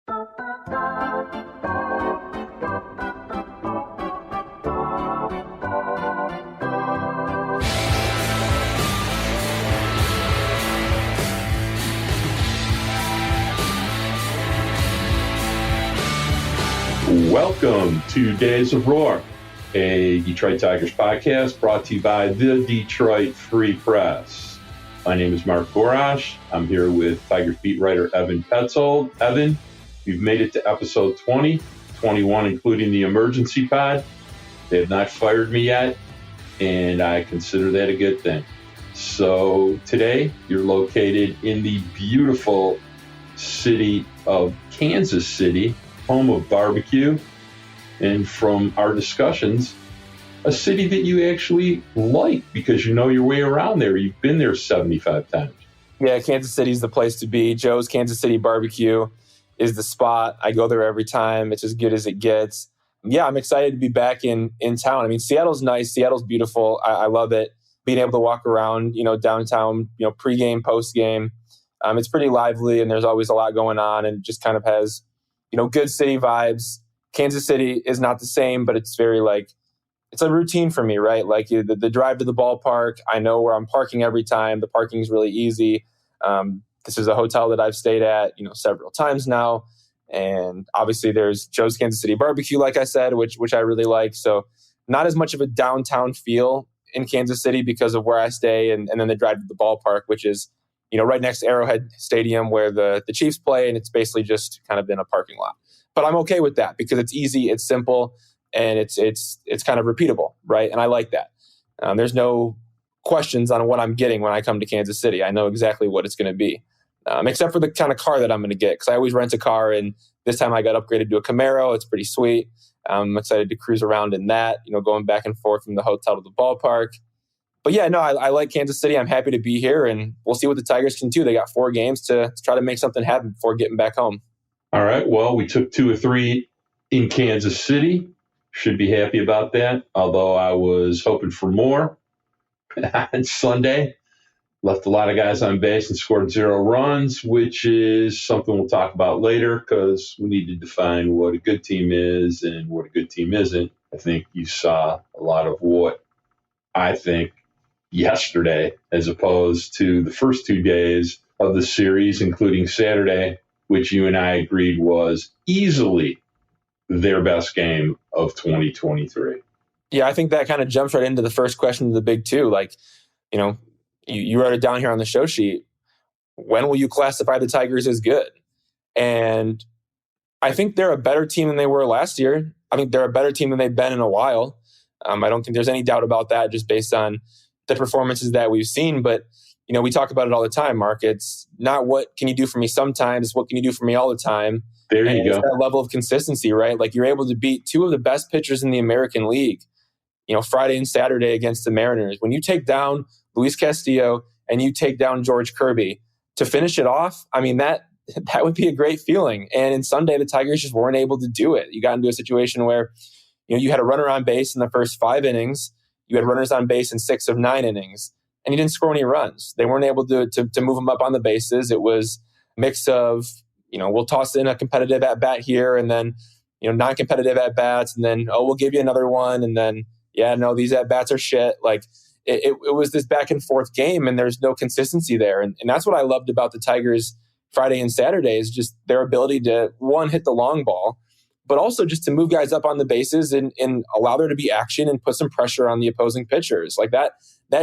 Welcome to Days of Roar, a Detroit Tigers podcast brought to you by the Detroit Free Press. My name is Mark Gorash. I'm here with Tigers beat writer Evan Petzold. Evan, we've made it to episode 20, 21 including the emergency pod. They have not fired me yet, and I consider that a good thing. So today, you're located in the beautiful city of Kansas City, home of barbecue, and from our discussions, a city that you actually like because you know your way around there. You've been there 75 times. Yeah, Kansas City's the place to be. Joe's Kansas City Barbecue is the spot. I go there every time. It's as good as it gets. Yeah, I'm excited to be back in town. I mean, Seattle's nice. Seattle's beautiful. I love it. Being able to walk around, downtown, pregame, postgame. It's pretty lively, and there's always a lot going on, and just kind of has good city vibes. Kansas City is not the same, but it's very it's a routine for me, right? Like the drive to the ballpark, I know where I'm parking every time. The parking is really easy. This is a hotel that I've stayed at, several times now. And obviously there's Joe's Kansas City Barbecue, like I said, which I really like. So not as much of a downtown feel in Kansas City because of where I stay. And then the drive to the ballpark, which is, right next to Arrowhead Stadium where the Chiefs play. And it's basically just kind of in a parking lot. But I'm okay with that because it's easy, it's simple, and it's kind of repeatable, right? And I like that. There's no questions on what I'm getting when I come to Kansas City. I know exactly what it's going to be, except for the kind of car that I'm going to get, because I always rent a car, and this time I got upgraded to a Camaro. It's pretty sweet. I'm excited to cruise around in that, going back and forth from the hotel to the ballpark. But yeah, no, I like Kansas City. I'm happy to be here, and we'll see what the Tigers can do. They got 4 games to try to make something happen before getting back home. All right. Well, we took 2 or 3 in Kansas City. Should be happy about that. Although I was hoping for more on Sunday. Left a lot of guys on base and scored 0 runs, which is something we'll talk about later because we need to define what a good team is and what a good team isn't. I think you saw a lot of what I think yesterday as opposed to the first 2 days of the series, including Saturday, which you and I agreed was easily their best game of 2023. Yeah, I think that kind of jumps right into the first question of the big 2. You wrote it down here on the show sheet. When will you classify the Tigers as good? And I think they're a better team than they were last year. I think they're a better team than they've been in a while. I don't think there's any doubt about that just based on the performances that we've seen. But we talk about it all the time, Mark. It's not what can you do for me sometimes, it's what can you do for me all the time. There you go. It's that level of consistency, right? Like you're able to beat 2 of the best pitchers in the American League, Friday and Saturday against the Mariners. When you take down Luis Castillo and you take down George Kirby to finish it off, I mean, that would be a great feeling. And in Sunday, the Tigers just weren't able to do it. You got into a situation where, you had a runner on base in the first 5 innings. You had runners on base in 6 of 9 innings. And you didn't score any runs. They weren't able to move them up on the bases. It was a mix of, we'll toss in a competitive at-bat here and then, non-competitive at-bats. And then, we'll give you another one. And then, these at-bats are shit. Like, it was this back and forth game, and there's no consistency there. And that's what I loved about the Tigers Friday and Saturday is just their ability to, one, hit the long ball, but also just to move guys up on the bases and allow there to be action and put some pressure on the opposing pitchers. Like that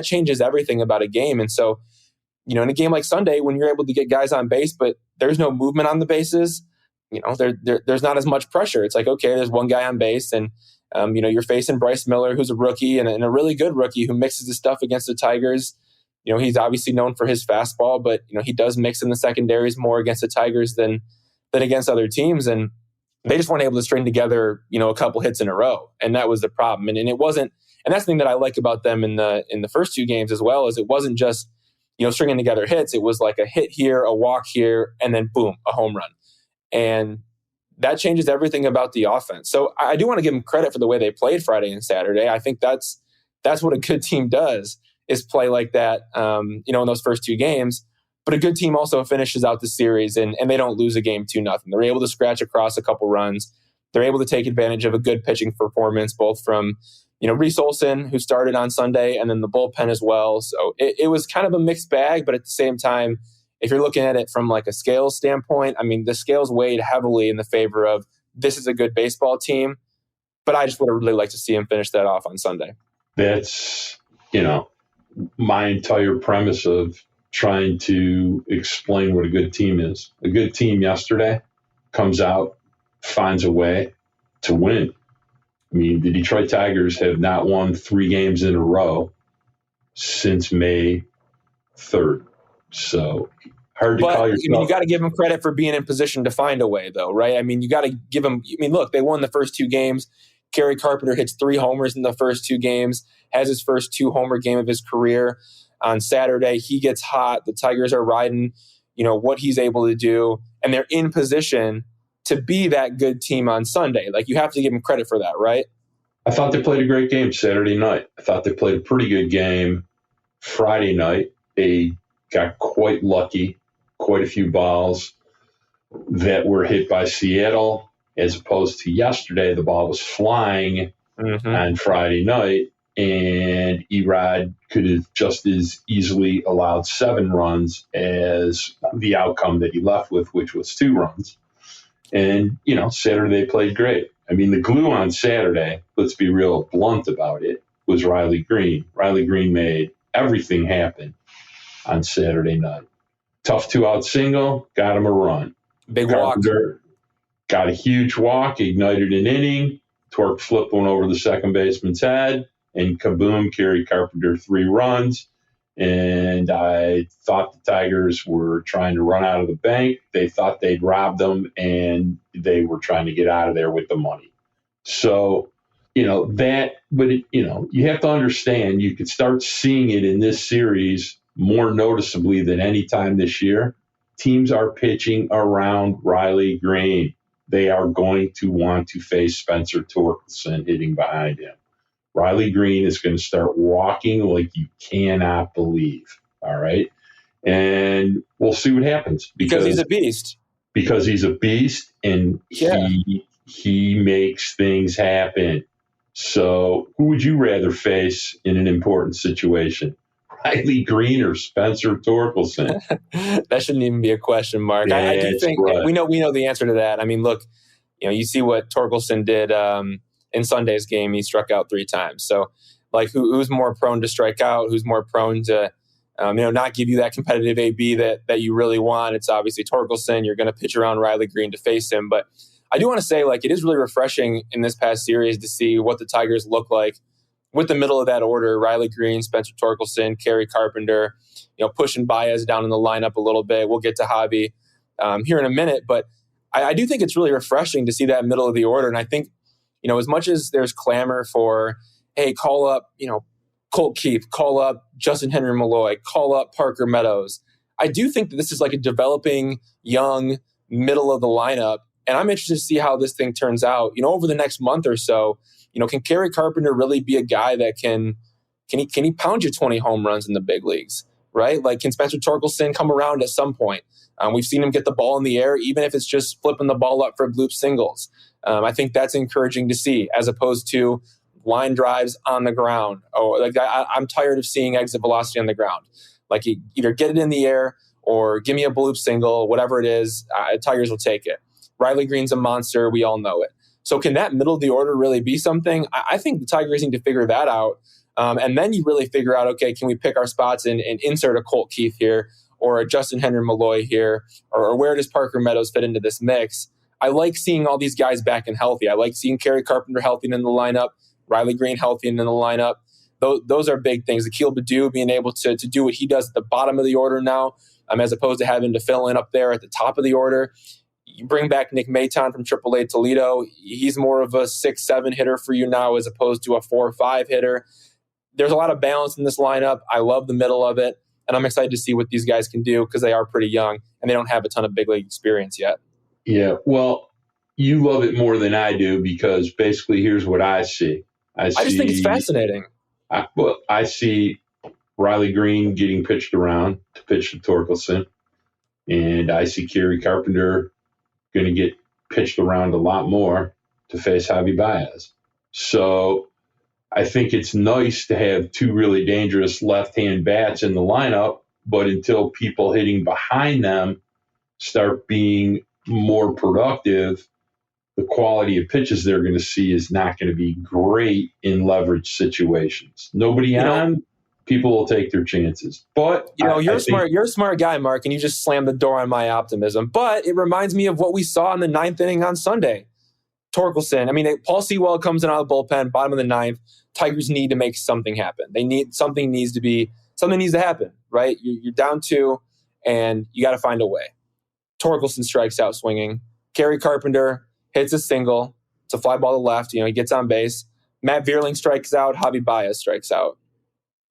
changes everything about a game. And so, in a game like Sunday, when you're able to get guys on base, but there's no movement on the bases, there's not as much pressure. It's like, okay, there's one guy on base and, you're facing Bryce Miller, who's a rookie and a really good rookie who mixes his stuff against the Tigers. He's obviously known for his fastball, but, he does mix in the secondaries more against the Tigers than against other teams. And they just weren't able to string together, a couple hits in a row. And that was the problem. And it wasn't, and that's the thing that I like about them in the first 2 games as well, is it wasn't just, stringing together hits. It was like a hit here, a walk here, and then boom, a home run. And that changes everything about the offense. So I do want to give them credit for the way they played Friday and Saturday. I think that's what a good team does, is play like that, in those first 2 games. But a good team also finishes out the series and they don't lose a game 2-0. They're able to scratch across a couple runs. They're able to take advantage of a good pitching performance, both from, Reese Olson, who started on Sunday, and then the bullpen as well. So it was kind of a mixed bag, but at the same time, if you're looking at it from like a scales standpoint, I mean, the scales weighed heavily in the favor of this is a good baseball team, but I just would have really liked to see him finish that off on Sunday. That's, my entire premise of trying to explain what a good team is. A good team yesterday comes out, finds a way to win. I mean, the Detroit Tigers have not won 3 games in a row since May 3rd. So hard to call yourself. You got to give them credit for being in position to find a way, though, right? I mean, you got to give them. I mean, look, they won the first 2 games. Kerry Carpenter hits 3 homers in the first 2 games, has his first 2-homer game of his career. On Saturday, he gets hot. The Tigers are riding, what he's able to do, and they're in position to be that good team on Sunday. Like, you have to give them credit for that, right? I thought they played a great game Saturday night. I thought they played a pretty good game Friday night. They got quite lucky, quite a few balls that were hit by Seattle, as opposed to yesterday, the ball was flying on Friday night, and Erod could have just as easily allowed 7 runs as the outcome that he left with, which was 2 runs. And, Saturday they played great. I mean, the glue on Saturday, let's be real blunt about it, was Riley Green. Riley Green made everything happen on Saturday night. Tough 2-out single, got him a run. Big walk. Got a huge walk, ignited an inning, torque flip one over the second baseman's head, and kaboom, Kerry Carpenter 3 runs. And I thought the Tigers were trying to run out of the bank. They thought they'd robbed them, and they were trying to get out of there with the money. So, you have to understand, you could start seeing it in this series more noticeably than any time this year. Teams are pitching around Riley Green. They are going to want to face Spencer Torkelson hitting behind him. Riley Green is going to start walking like you cannot believe. All right. And we'll see what happens. Because he's a beast. Because he's a beast, and he makes things happen. So who would you rather face in an important situation? Riley Green or Spencer Torkelson? That shouldn't even be a question, Mark. I do think we know the answer to that. I mean, look, you see what Torkelson did in Sunday's game. He struck out 3 times. So, like, who's more prone to strike out? Who's more prone to, not give you that competitive AB that you really want? It's obviously Torkelson. You're going to pitch around Riley Green to face him. But I do want to say, like, it is really refreshing in this past series to see what the Tigers look like with the middle of that order: Riley Green, Spencer Torkelson, Kerry Carpenter, pushing Báez down in the lineup a little bit. We'll get to Javi here in a minute, but I do think it's really refreshing to see that middle of the order. And I think, as much as there's clamor for, hey, call up, Colt Keith, call up Justin Henry Malloy, call up Parker Meadows, I do think that this is like a developing, young, middle of the lineup. And I'm interested to see how this thing turns out, over the next month or so. Can Kerry Carpenter really be a guy that can he pound you 20 home runs in the big leagues, right? Like, can Spencer Torkelson come around at some point? We've seen him get the ball in the air, even if it's just flipping the ball up for bloop singles. I think that's encouraging to see, as opposed to line drives on the ground. I'm tired of seeing exit velocity on the ground. Like, you either get it in the air or give me a bloop single, whatever it is. Tigers will take it. Riley Green's a monster. We all know it. So can that middle of the order really be something? I think the Tigers need to figure that out. And then you really figure out, okay, can we pick our spots and insert a Colt Keith here, or a Justin Henry Malloy here, or where does Parker Meadows fit into this mix? I like seeing all these guys back and healthy. I like seeing Kerry Carpenter healthy in the lineup, Riley Green healthy in the lineup. Those are big things. Akil Baddoo being able to do what he does at the bottom of the order now, as opposed to having to fill in up there at the top of the order. You bring back Nick Maton from AAA Toledo. He's more of a 6-7 hitter for you now, as opposed to a 4-5 hitter. There's a lot of balance in this lineup. I love the middle of it, and I'm excited to see what these guys can do, because they are pretty young and they don't have a ton of big league experience yet. Yeah, well, you love it more than I do, because basically here's what I see. I just think it's fascinating. I see Riley Green getting pitched around to pitch to Torkelson. And I see Kerry Carpenter going to get pitched around a lot more to face Javier Báez. So I think it's nice to have two really dangerous left-hand bats in the lineup, but until people hitting behind them start being more productive, the quality of pitches they're going to see is not going to be great in leverage situations. Nobody on, people will take their chances. But you're a smart guy, Mark, and you just slammed the door on my optimism. But it reminds me of what we saw in the ninth inning on Sunday. Torkelson. I mean, Paul Sewell comes in out of the bullpen, bottom of the ninth. Tigers need to make something happen. Something needs to happen, right? You're down 2, and you got to find a way. Torkelson strikes out swinging. Kerry Carpenter hits a single. It's a fly ball to left. He gets on base. Matt Vierling strikes out. Javier Báez strikes out.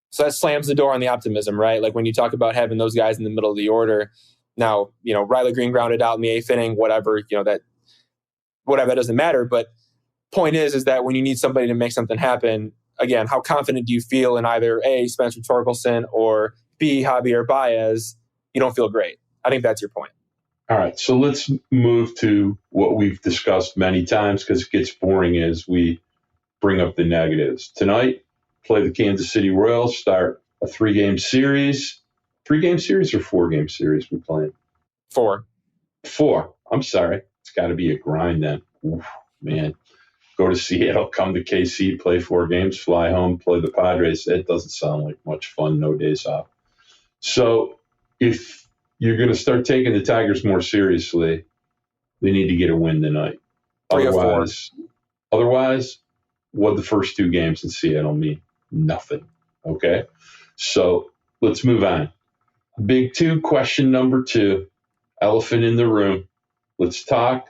So that slams the door on the optimism, right? Like when you talk about having those guys in the middle of the order. Now, Riley Green grounded out in the 8th inning, whatever, that doesn't matter. But point is that when you need somebody to make something happen, again, how confident do you feel in either A, Spencer Torkelson, or B, Javier Báez? You don't feel great. I think that's your point. All right, so let's move to what we've discussed many times because it gets boring as we bring up the negatives. Tonight, play the Kansas City Royals, start a 3-game series. 3-game series or 4-game series we're playing? 4. 4. I'm sorry. It's got to be a grind then. Oof, man. Go to Seattle, come to KC, play 4 games, fly home, play the Padres. That doesn't sound like much fun, no days off. So if you're going to start taking the Tigers more seriously, they need to get a win tonight. 3 or 4. Otherwise, what the first 2 games in Seattle mean? Nothing. Okay? So let's move on. Big 2, question number 2, elephant in the room. Let's talk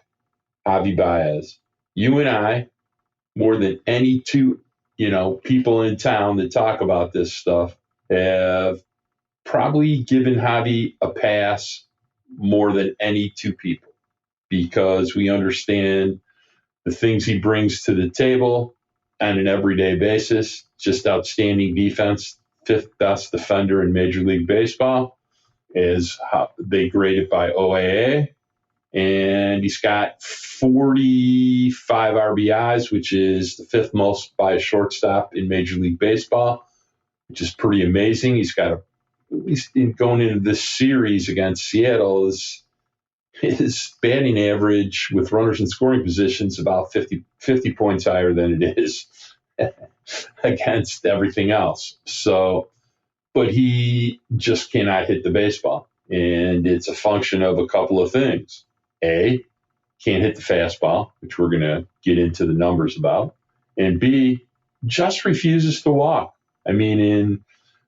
Javier Báez. You and I, more than any 2, people in town that talk about this stuff, have probably given Javi a pass more than any 2 people because we understand the things he brings to the table on an everyday basis. Just outstanding defense, 5th best defender in Major League Baseball is how they grade it by OAA. And he's got 45 RBIs, which is the 5th most by a shortstop in Major League Baseball, which is pretty amazing. He's got at least going into this series against Seattle, his batting average with runners in scoring positions about 50 points higher than it is against everything else. So, but he just cannot hit the baseball. And it's a function of a couple of things. A, can't hit the fastball, which we're going to get into the numbers about. And B, just refuses to walk. I mean,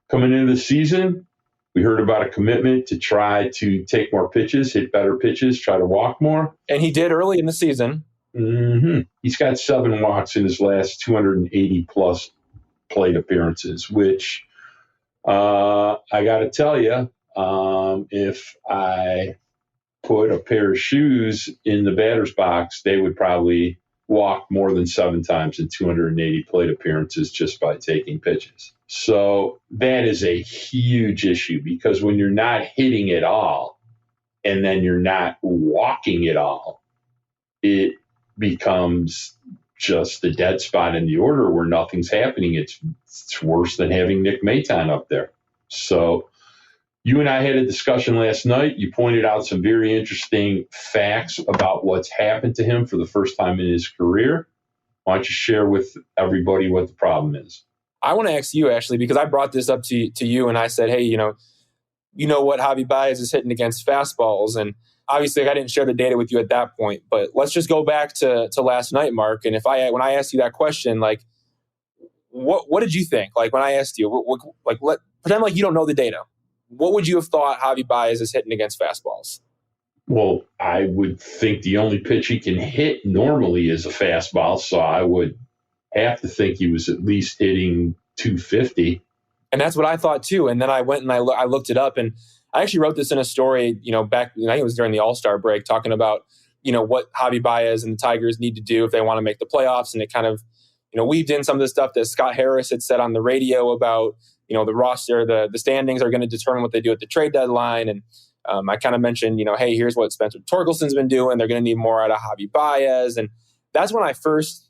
coming into the season, we heard about a commitment to try to take more pitches, hit better pitches, try to walk more. And he did early in the season. Mm-hmm. He's got 7 walks in his last 280-plus plate appearances, which I got to tell you, if I put a pair of shoes in the batter's box, they would probably walk more than 7 times in 280 plate appearances just by taking pitches. So that is a huge issue because when you're not hitting at all and then you're not walking at all, it becomes just a dead spot in the order where nothing's happening. It's worse than having Nick Maton up there. So you and I had a discussion last night. You pointed out some very interesting facts about what's happened to him for the first time in his career. Why don't you share with everybody what the problem is? I want to ask you, actually, because I brought this up to you and I said, hey, you know what Javier Báez is hitting against fastballs. And obviously I didn't share the data with you at that point, but let's just go back to last night, Mark. And when I asked you that question, like, what did you think? Like when I asked you, pretend like you don't know the data. What would you have thought Javier Báez is hitting against fastballs? Well, I would think the only pitch he can hit normally is a fastball. So I would have to think he was at least hitting 250. And that's what I thought too. And then I went and I looked it up, and I actually wrote this in a story, back, I think it was during the All-Star break, talking about, what Javier Báez and the Tigers need to do if they want to make the playoffs. And it kind of, weaved in some of the stuff that Scott Harris had said on the radio about, the roster, the standings are going to determine what they do at the trade deadline. And I kind of mentioned, hey, here's what Spencer Torkelson's been doing. They're going to need more out of Javier Báez. And that's when I first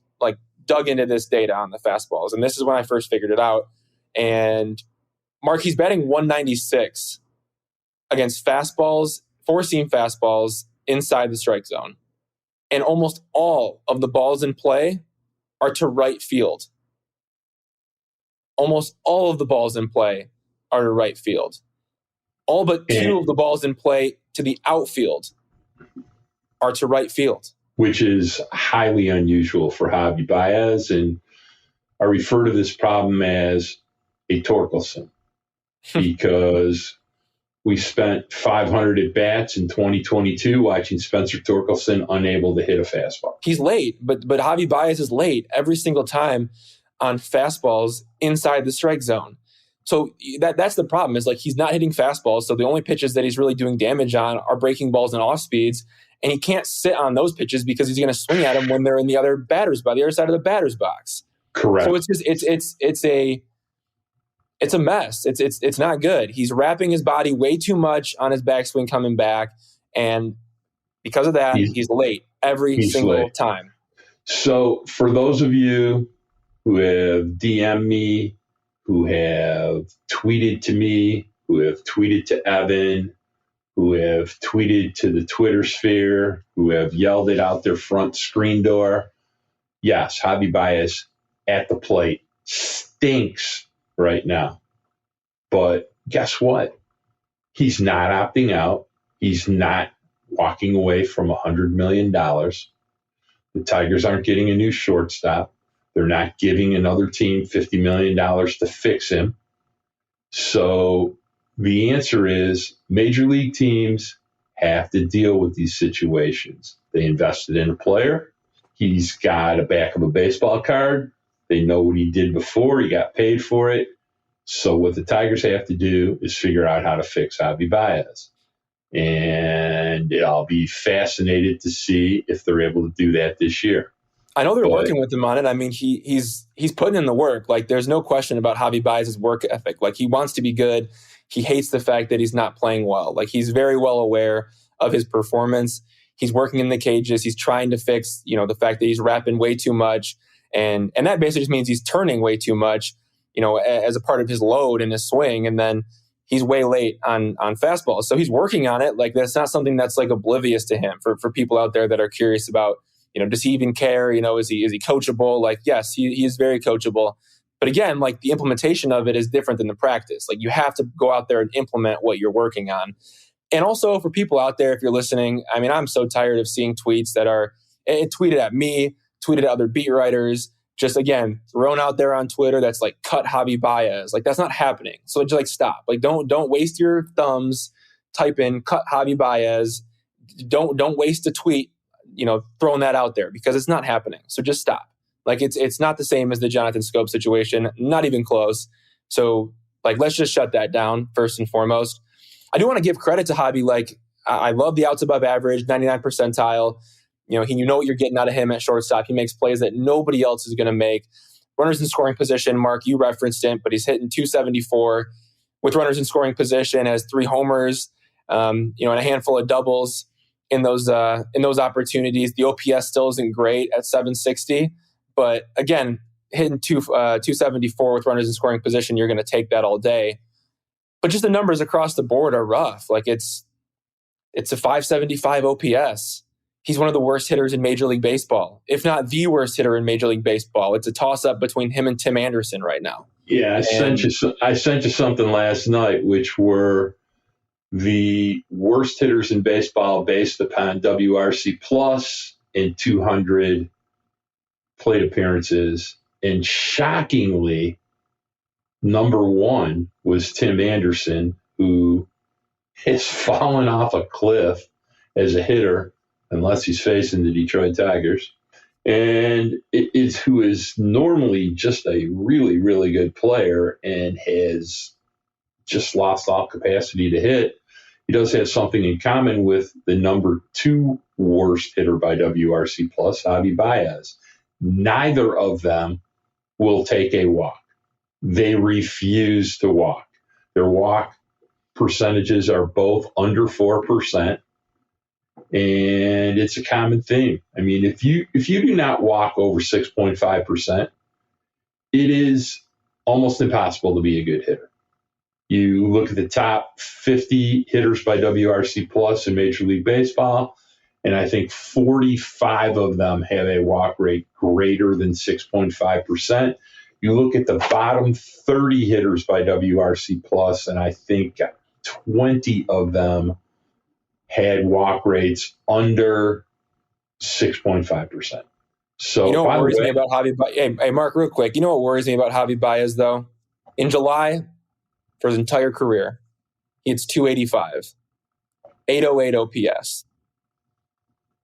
dug into this data on the fastballs. And this is when I first figured it out. And Mark, he's batting 196 against fastballs, four-seam fastballs inside the strike zone. And almost all of the balls in play are to right field. Almost all of the balls in play are to right field. All but two of the balls in play to the outfield are to right field. Which is highly unusual for Javier Báez. And I refer to this problem as a Torkelson because we spent 500 at-bats in 2022 watching Spencer Torkelson unable to hit a fastball. He's late, but Javier Báez is late every single time on fastballs inside the strike zone. So that's the problem, is he's not hitting fastballs. So the only pitches that he's really doing damage on are breaking balls and off speeds. And he can't sit on those pitches because he's going to swing at them when they're in the other side of the batter's box. Correct. So it's a mess. It's not good. He's wrapping his body way too much on his backswing coming back. And because of that, he's late every single time. So for those of you who have DM'd me, who have tweeted to me, who have tweeted to Evan, who have tweeted to the Twitter sphere, who have yelled it out their front screen door, yes, Javier Báez at the plate stinks right now. But guess what? He's not opting out. He's not walking away from $100 million. The Tigers aren't getting a new shortstop. They're not giving another team $50 million to fix him. So the answer is major league teams have to deal with these situations. They invested in a player. He's got a back of a baseball card. They know what he did before. He got paid for it. So what the Tigers have to do is figure out how to fix Javier Báez. And I'll be fascinated to see if they're able to do that this year. I know they're working with him on it. I mean, he's putting in the work. There's no question about Javier Báez's work ethic. He wants to be good. He hates the fact that he's not playing well. He's very well aware of his performance. He's working in the cages. He's trying to fix, the fact that he's wrapping way too much. And that basically just means he's turning way too much, as a part of his load and his swing. And then he's way late on fastballs. So he's working on it. That's not something that's oblivious to him for people out there that are curious about, does he even care? Is he coachable? Yes, he is very coachable. But again, the implementation of it is different than the practice. You have to go out there and implement what you're working on. And also for people out there, if you're listening, I mean, I'm so tired of seeing tweets that are tweeted at me, tweeted at other beat writers, just again, thrown out there on Twitter that's cut Javier Báez. That's not happening. So just stop. Don't waste your thumbs, type in cut Javier Báez. Don't waste a tweet, throwing that out there because it's not happening. So just stop. It's not the same as the Jonathan Scope situation, not even close. So let's just shut that down first and foremost. I do want to give credit to Javi. I love the outs above average, 99th percentile. You know what you're getting out of him at shortstop. He makes plays that nobody else is going to make. Runners in scoring position, Mark, you referenced it, but he's hitting 274 with runners in scoring position, has 3 homers, and a handful of doubles in those opportunities. The OPS still isn't great at 760, but again, hitting 274 with runners in scoring position, you're going to take that all day. But just the numbers across the board are rough. It's a 575 OPS. He's one of the worst hitters in Major League Baseball, if not the worst hitter in Major League Baseball. It's a toss-up between him and Tim Anderson right now. Yeah, I sent you something last night, which were the worst hitters in baseball based upon WRC plus and 200 plate appearances. And shockingly, number 1 was Tim Anderson, who has fallen off a cliff as a hitter, unless he's facing the Detroit Tigers, and who is normally just a really, really good player and has just lost all capacity to hit. He does have something in common with the number 2 worst hitter by WRC plus, Javier Báez. Neither of them will take a walk. They refuse to walk. Their walk percentages are both under 4%. And it's a common theme. I mean, if you do not walk over 6.5%, it is almost impossible to be a good hitter. You look at the top 50 hitters by WRC Plus in Major League Baseball, and I think 45 of them have a walk rate greater than 6.5%. You look at the bottom 30 hitters by WRC Plus, and I think 20 of them had walk rates under 6.5%. So, you know what worries me about Javi Báez? Hey, Mark, real quick. You know what worries me about Javi Báez, though? In July, for his entire career, he hits 285, 808 OPS.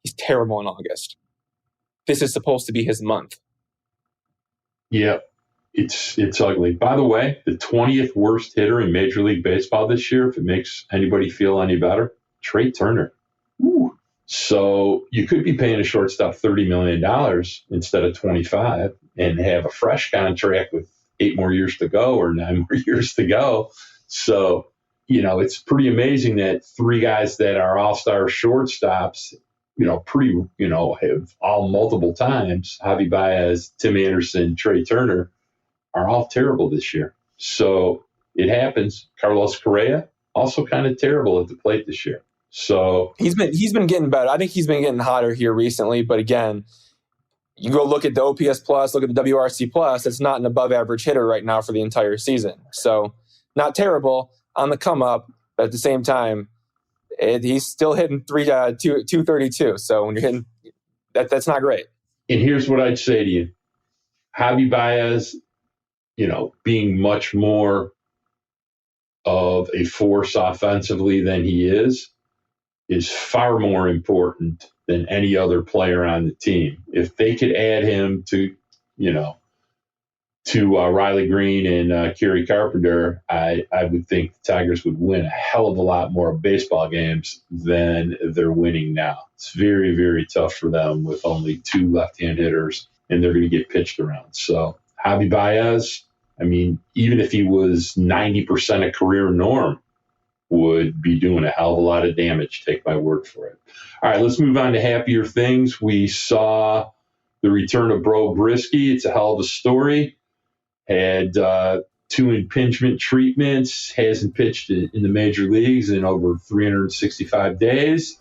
He's terrible in August. This is supposed to be his month. Yeah, it's ugly. By the way, the 20th worst hitter in Major League Baseball this year, if it makes anybody feel any better, Trey Turner. Ooh. So you could be paying a shortstop $30 million instead of 25 and have a fresh contract with 8 more years to go or 9 more years to go. So, it's pretty amazing that 3 guys that are all-star shortstops, have all multiple times, Javi Báez, Tim Anderson, Trey Turner, are all terrible this year. So it happens. Carlos Correa, also kind of terrible at the plate this year. So he's been getting better. I think he's been getting hotter here recently. But again, you go look at the OPS plus, look at the WRC plus. It's not an above average hitter right now for the entire season. So not terrible on the come up, but at the same time, he's still hitting 232. So when you're hitting that's not great. And here's what I'd say to you: Javi Báez, being much more of a force offensively than he is far more important than any other player on the team. If they could add him to Riley Green and Kerry Carpenter, I would think the Tigers would win a hell of a lot more baseball games than they're winning now. It's very, very tough for them with only 2 left-hand hitters, and they're going to get pitched around. So Javi Báez, I mean, even if he was 90% a career norm, would be doing a hell of a lot of damage. Take my word for it. All right, let's move on to happier things. We saw the return of Brieske. It's a hell of a story. Had 2 impingement treatments, hasn't pitched in the major leagues in over 365 days.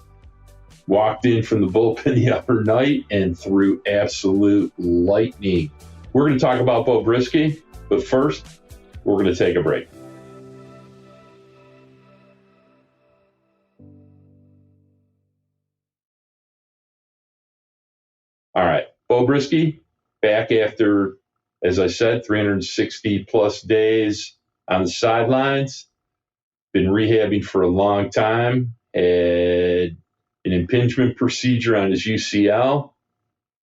Walked in from the bullpen the other night and threw absolute lightning. We're going to talk about Beau Brieske, but first, we're going to take a break. All right, Beau Brieske back after, as I said, 360 plus days on the sidelines. Been rehabbing for a long time. Had an impingement procedure on his UCL.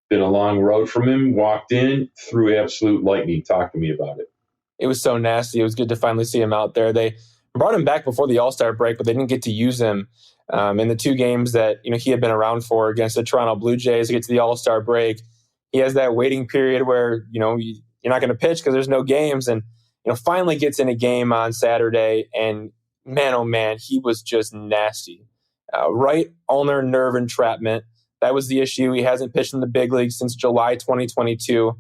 Been a long road from him. Walked in, threw absolute lightning. Talk to me about it. It was so nasty. It was good to finally see him out there. They brought him back before the All-Star break, but they didn't get to use him in the 2 games that he had been around for against the Toronto Blue Jays to get to the All-Star break. He has that waiting period where you're not going to pitch because there's no games, and finally gets in a game on Saturday, and man, oh man, he was just nasty. Right ulnar nerve entrapment. That was the issue. He hasn't pitched in the big league since July 2022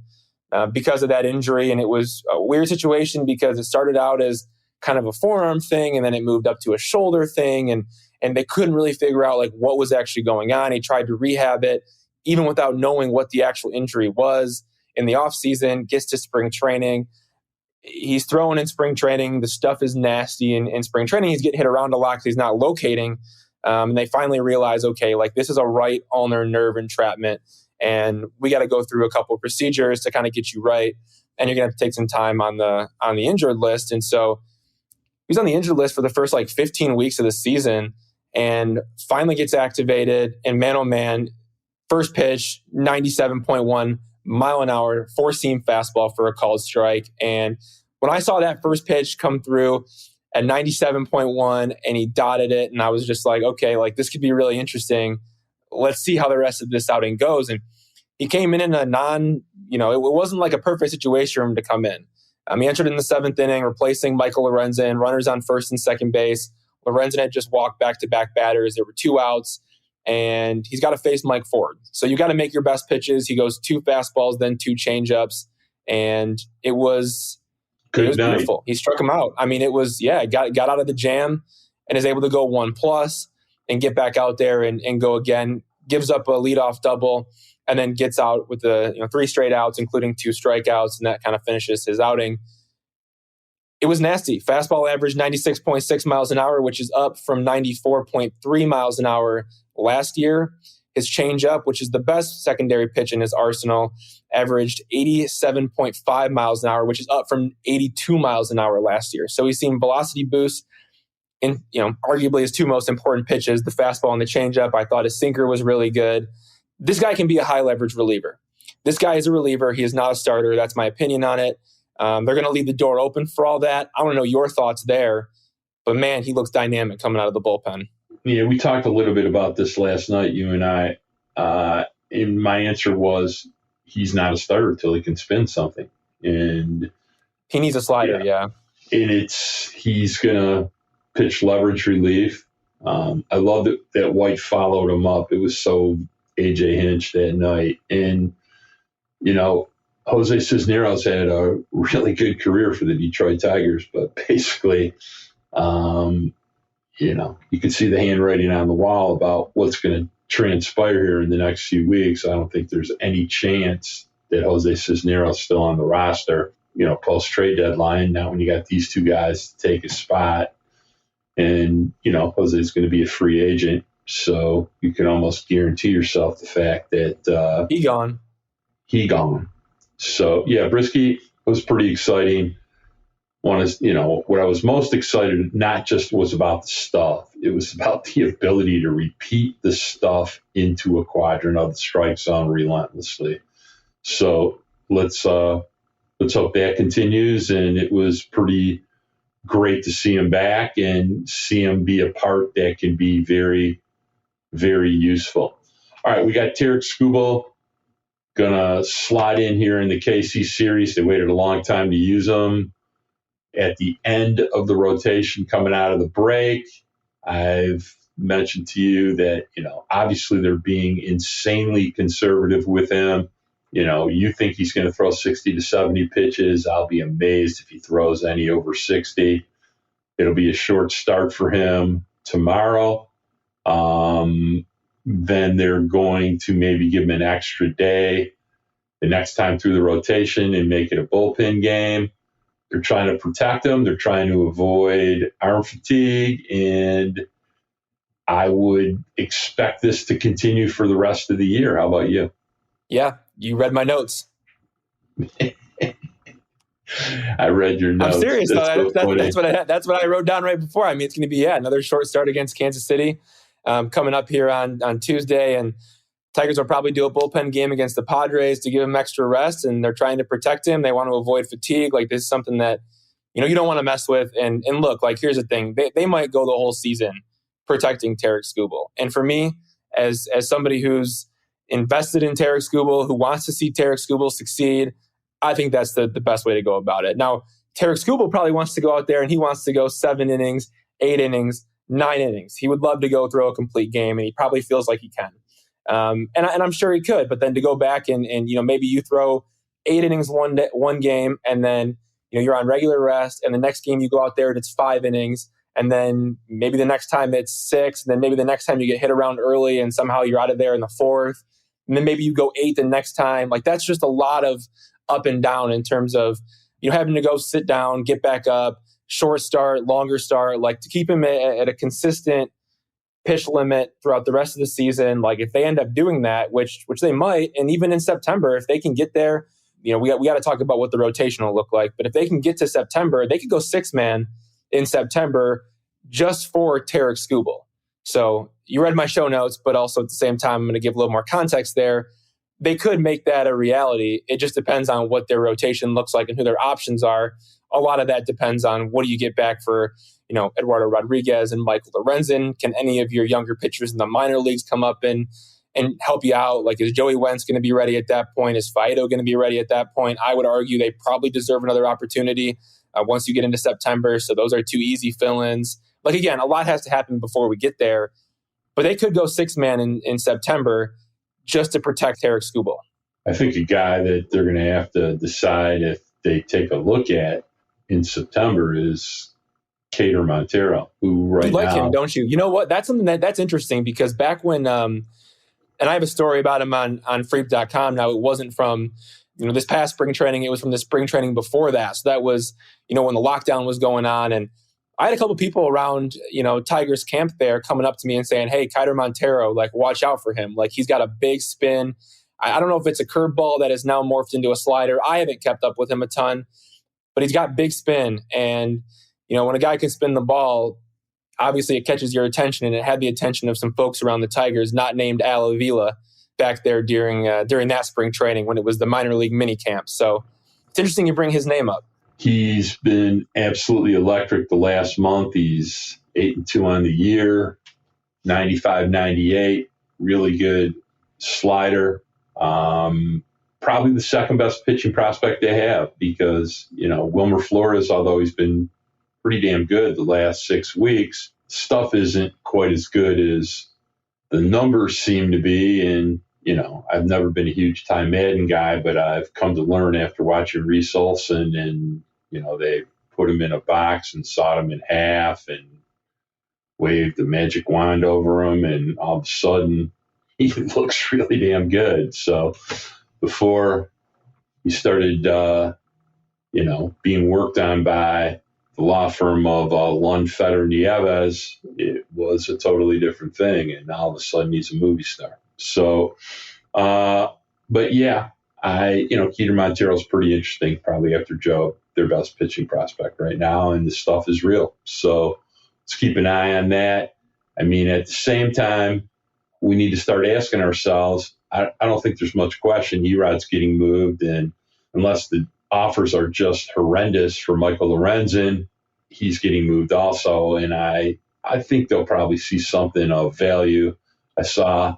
because of that injury, and it was a weird situation because it started out as kind of a forearm thing, and then it moved up to a shoulder thing, and they couldn't really figure out what was actually going on. He tried to rehab it, even without knowing what the actual injury was. In the offseason, gets to spring training. He's throwing in spring training. The stuff is nasty in spring training. He's getting hit around a lot because he's not locating. And they finally realize, okay, this is a right ulnar nerve entrapment, and we got to go through a couple of procedures to kind of get you right. And you're going to have to take some time on the injured list. And so he's on the injured list for the first 15 weeks of the season, and finally gets activated. And man, oh man, first pitch, 97.1 mile an hour, 4-seam fastball for a called strike. And when I saw that first pitch come through at 97.1 and he dotted it, and I was just like, okay, this could be really interesting. Let's see how the rest of this outing goes. And he came in a it wasn't a perfect situation for him to come in. He entered in the 7th inning, replacing Michael Lorenzen, runners on first and second base, Lorenzen had just walked back-to-back batters. There were 2 outs, and he's got to face Mike Ford. So you got to make your best pitches. He goes 2 fastballs, then 2 changeups, and it was beautiful. He struck him out. I mean, it was, got out of the jam and is able to go 1+ and get back out there and go again. Gives up a leadoff double and then gets out with the 3 straight outs, including 2 strikeouts, and that kind of finishes his outing. It was nasty. Fastball averaged 96.6 miles an hour, which is up from 94.3 miles an hour last year. His changeup, which is the best secondary pitch in his arsenal, averaged 87.5 miles an hour, which is up from 82 miles an hour last year. So he's seen velocity boosts in, arguably his 2 most important pitches, the fastball and the changeup. I thought his sinker was really good. This guy can be a high leverage reliever. This guy is a reliever. He is not a starter. That's my opinion on it. They're going to leave the door open for all that. I want to know your thoughts there. But man, he looks dynamic coming out of the bullpen. Yeah, we talked a little bit about this last night, you and I. And my answer was he's not a starter until he can spin something. And he needs a slider, yeah. And he's going to pitch leverage relief. I love that White followed him up. It was so A.J. Hinch that night. And, Jose Cisneros had a really good career for the Detroit Tigers, but basically, you can see the handwriting on the wall about what's going to transpire here in the next few weeks. I don't think there's any chance that Jose Cisneros is still on the roster, post-trade deadline. Now, when you got these 2 guys to take a spot, and, Jose's going to be a free agent, so you can almost guarantee yourself the fact that He gone. So, Brieske was pretty exciting. What I was most excited, not just was about the stuff, it was about the ability to repeat the stuff into a quadrant of the strike zone relentlessly. So let's hope that continues. And it was pretty great to see him back and see him be a part that can be very, very useful. All right, we got Tarik Skubal going to slide in here in the KC series. They waited a long time to use him. At the end of the rotation coming out of the break, I've mentioned to you that, obviously they're being insanely conservative with him. You think he's going to throw 60 to 70 pitches. I'll be amazed if he throws any over 60. It'll be a short start for him tomorrow. Then they're going to maybe give him an extra day the next time through the rotation and make it a bullpen game. They're trying to protect him. They're trying to avoid arm fatigue. And I would expect this to continue for the rest of the year. How about you? Yeah, you read my notes. I read your notes. I'm serious. That's what I wrote down right before. I mean, it's going to be another short start against Kansas City coming up here on Tuesday. And Tigers will probably do a bullpen game against the Padres to give him extra rest, and they're trying to protect him. They want to avoid fatigue. Like, this is something that, you don't want to mess with. And look, here's the thing. They might go the whole season protecting Tarik Skubal. And for me, as somebody who's invested in Tarik Skubal, who wants to see Tarik Skubal succeed, I think that's the best way to go about it. Now, Tarik Skubal probably wants to go out there and he wants to go 7 innings, 8 innings, 9 innings. He would love to go throw a complete game, and he probably feels like he can. And I'm sure he could, but then to go back and maybe you throw 8 innings one game, and then you're on regular rest, and the next game you go out there and it's 5 innings, and then maybe the next time it's 6, and then maybe the next time you get hit around early and somehow you're out of there in the 4th, and then maybe you go 8 the next time. That's just a lot of up and down in terms of having to go sit down, get back up, short start, longer start, to keep him at a consistent pitch limit throughout the rest of the season. If they end up doing that, which they might, and even in September, if they can get there, we got to talk about what the rotation will look like. But if they can get to September, they could go 6-man in September just for Tarik Skubal. So you read my show notes, but also at the same time, I'm going to give a little more context there. They could make that a reality. It just depends on what their rotation looks like and who their options are. A lot of that depends on what do you get back for Eduardo Rodriguez and Michael Lorenzen. Can any of your younger pitchers in the minor leagues come up and help you out? Is Joey Wentz going to be ready at that point? Is Faedo going to be ready at that point? I would argue they probably deserve another opportunity once you get into September. So those are 2 easy fill-ins. Like, again, a lot has to happen before we get there, but they could go 6-man in September just to protect Tarik Skubal. I think a guy that they're going to have to decide if they take a look at in September is Cater Montero, who right you like now, him, don't you? You know what? That's something that's interesting, because back when, and I have a story about him on freep.com. Now, it wasn't from, this past spring training. It was from the spring training before that. So that was, when the lockdown was going on. And I had a couple people around, Tigers camp there coming up to me and saying, hey, Cater Montero, like, watch out for him. Like, he's got a big spin. I don't know if it's a curveball that is now morphed into a slider. I haven't kept up with him a ton, but he's got big spin. And, when a guy can spin the ball, obviously it catches your attention, and it had the attention of some folks around the Tigers not named Al Avila back there during that spring training when it was the minor league mini camp. So it's interesting you bring his name up. He's been absolutely electric the last month. He's 8-2 on the year, 95-98, really good slider. Probably the second best pitching prospect they have, because, Wilmer Flores, although he's been pretty damn good the last 6 weeks, stuff isn't quite as good as the numbers seem to be. And, I've never been a huge Ty Madden guy, but I've come to learn after watching Reese Olson, and, they put him in a box and sawed him in half and waved the magic wand over him, and all of a sudden he looks really damn good. So before he started, being worked on by the law firm of Lund, Fetter, Nieves, it was a totally different thing. And all of a sudden he's a movie star. So, but yeah, Cater Montero's pretty interesting, probably after Joe, their best pitching prospect right now. And the stuff is real. So let's keep an eye on that. I mean, at the same time, we need to start asking ourselves, I don't think there's much question Erod's getting moved, and unless the offers are just horrendous for Michael Lorenzen, he's getting moved also. And I think they'll probably see something of value. I saw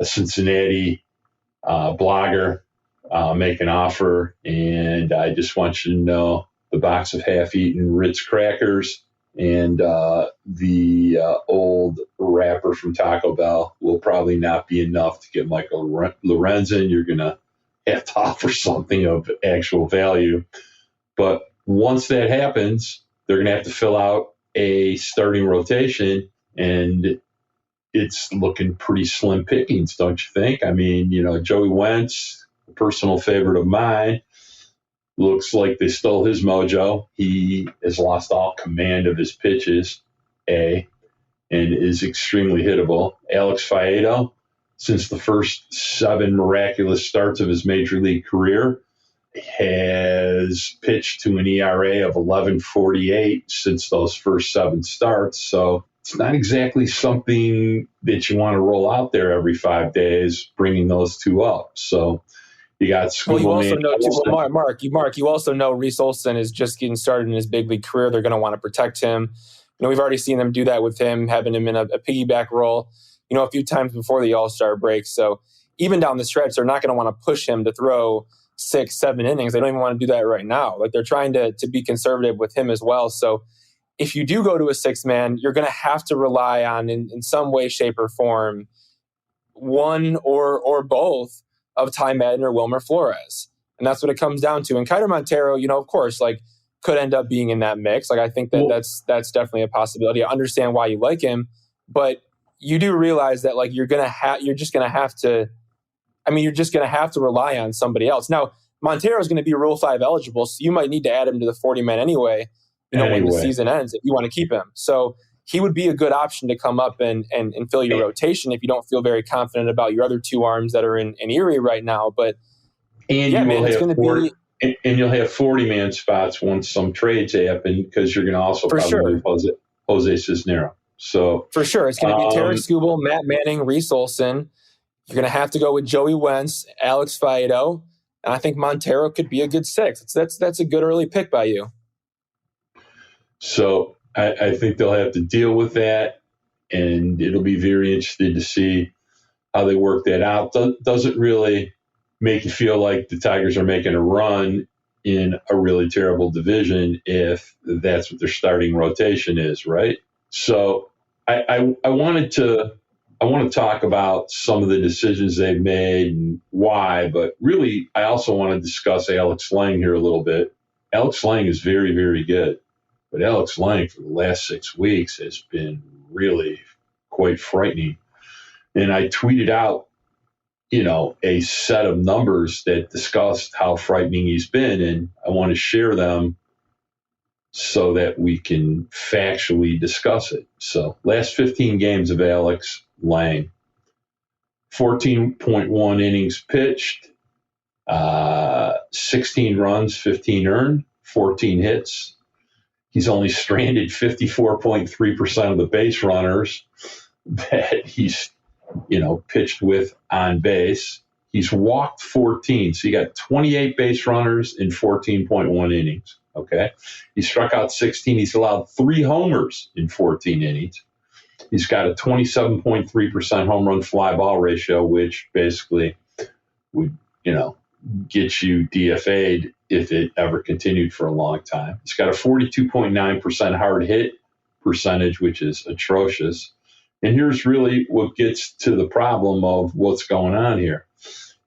a Cincinnati blogger make an offer, and I just want you to know the box of half-eaten Ritz crackers and the old wrapper from Taco Bell will probably not be enough to get Michael Lorenzen. You're going to have to offer something of actual value. But once that happens, they're going to have to fill out a starting rotation, and it's looking pretty slim pickings, don't you think? I mean, Joey Wentz, a personal favorite of mine, looks like they stole his mojo. He has lost all command of his pitches, and is extremely hittable. Alex Faedo, since the first 7 miraculous starts of his major league career, has pitched to an ERA of 11.48 since those first 7 starts. So it's not exactly something that you want to roll out there every 5 days, bringing those two up. So you got Well, you also know, too, Mark, you also know Reese Olson is just getting started in his big league career. They're going to want to protect him. We've already seen them do that with him, having him in a piggyback role, a few times before the All-Star break. So even down the stretch, they're not going to want to push him to throw 6-7 innings. They don't even want to do that right now. Like, they're trying to be conservative with him as well. So if you do go to a 6-man, you're going to have to rely on, in some way, shape, or form, one or both of Ty Madden or Wilmer Flores. And that's what it comes down to. And Cater Montero, of course, could end up being in that mix. I think that's definitely a possibility. I understand why you like him, but you do realize that you're just gonna have to rely on somebody else. Now, Montero is going to be Rule 5 eligible, so you might need to add him to the 40-man anyway, when the season ends, if you want to keep him. So he would be a good option to come up and fill your rotation if you don't feel very confident about your other 2 arms that are in Erie right now. But you'll have 40-man spots once some trades happen, because you're going to also probably move Jose Cisnero. So for sure, it's going to be Tarik Skubal, Matt Manning, Reese Olson. You're going to have to go with Joey Wentz, Alex Faedo, and I think Montero could be a good 6. That's a good early pick by you. So I think they'll have to deal with that, and it'll be very interesting to see how they work that out. Doesn't really make you feel like the Tigers are making a run in a really terrible division if that's what their starting rotation is, right? So I want to talk about some of the decisions they've made and why, but really I also want to discuss Alex Lange here a little bit. Alex Lange is very, very good, but Alex Lange for the last 6 weeks has been really quite frightening. And I tweeted out, a set of numbers that discussed how frightening he's been, and I want to share them so that we can factually discuss it. So last 15 games of Alex Lange, 14.1 innings pitched, 16 runs, 15 earned, 14 hits. He's only stranded 54.3% of the base runners that he's, pitched with on base. He's walked 14, so you got 28 base runners in 14.1 innings. Okay. He struck out 16. He's allowed 3 homers in 14 innings. He's got a 27.3% home run fly ball ratio, which basically would, get you DFA'd if it ever continued for a long time. He's got a 42.9% hard hit percentage, which is atrocious. And here's really what gets to the problem of what's going on here.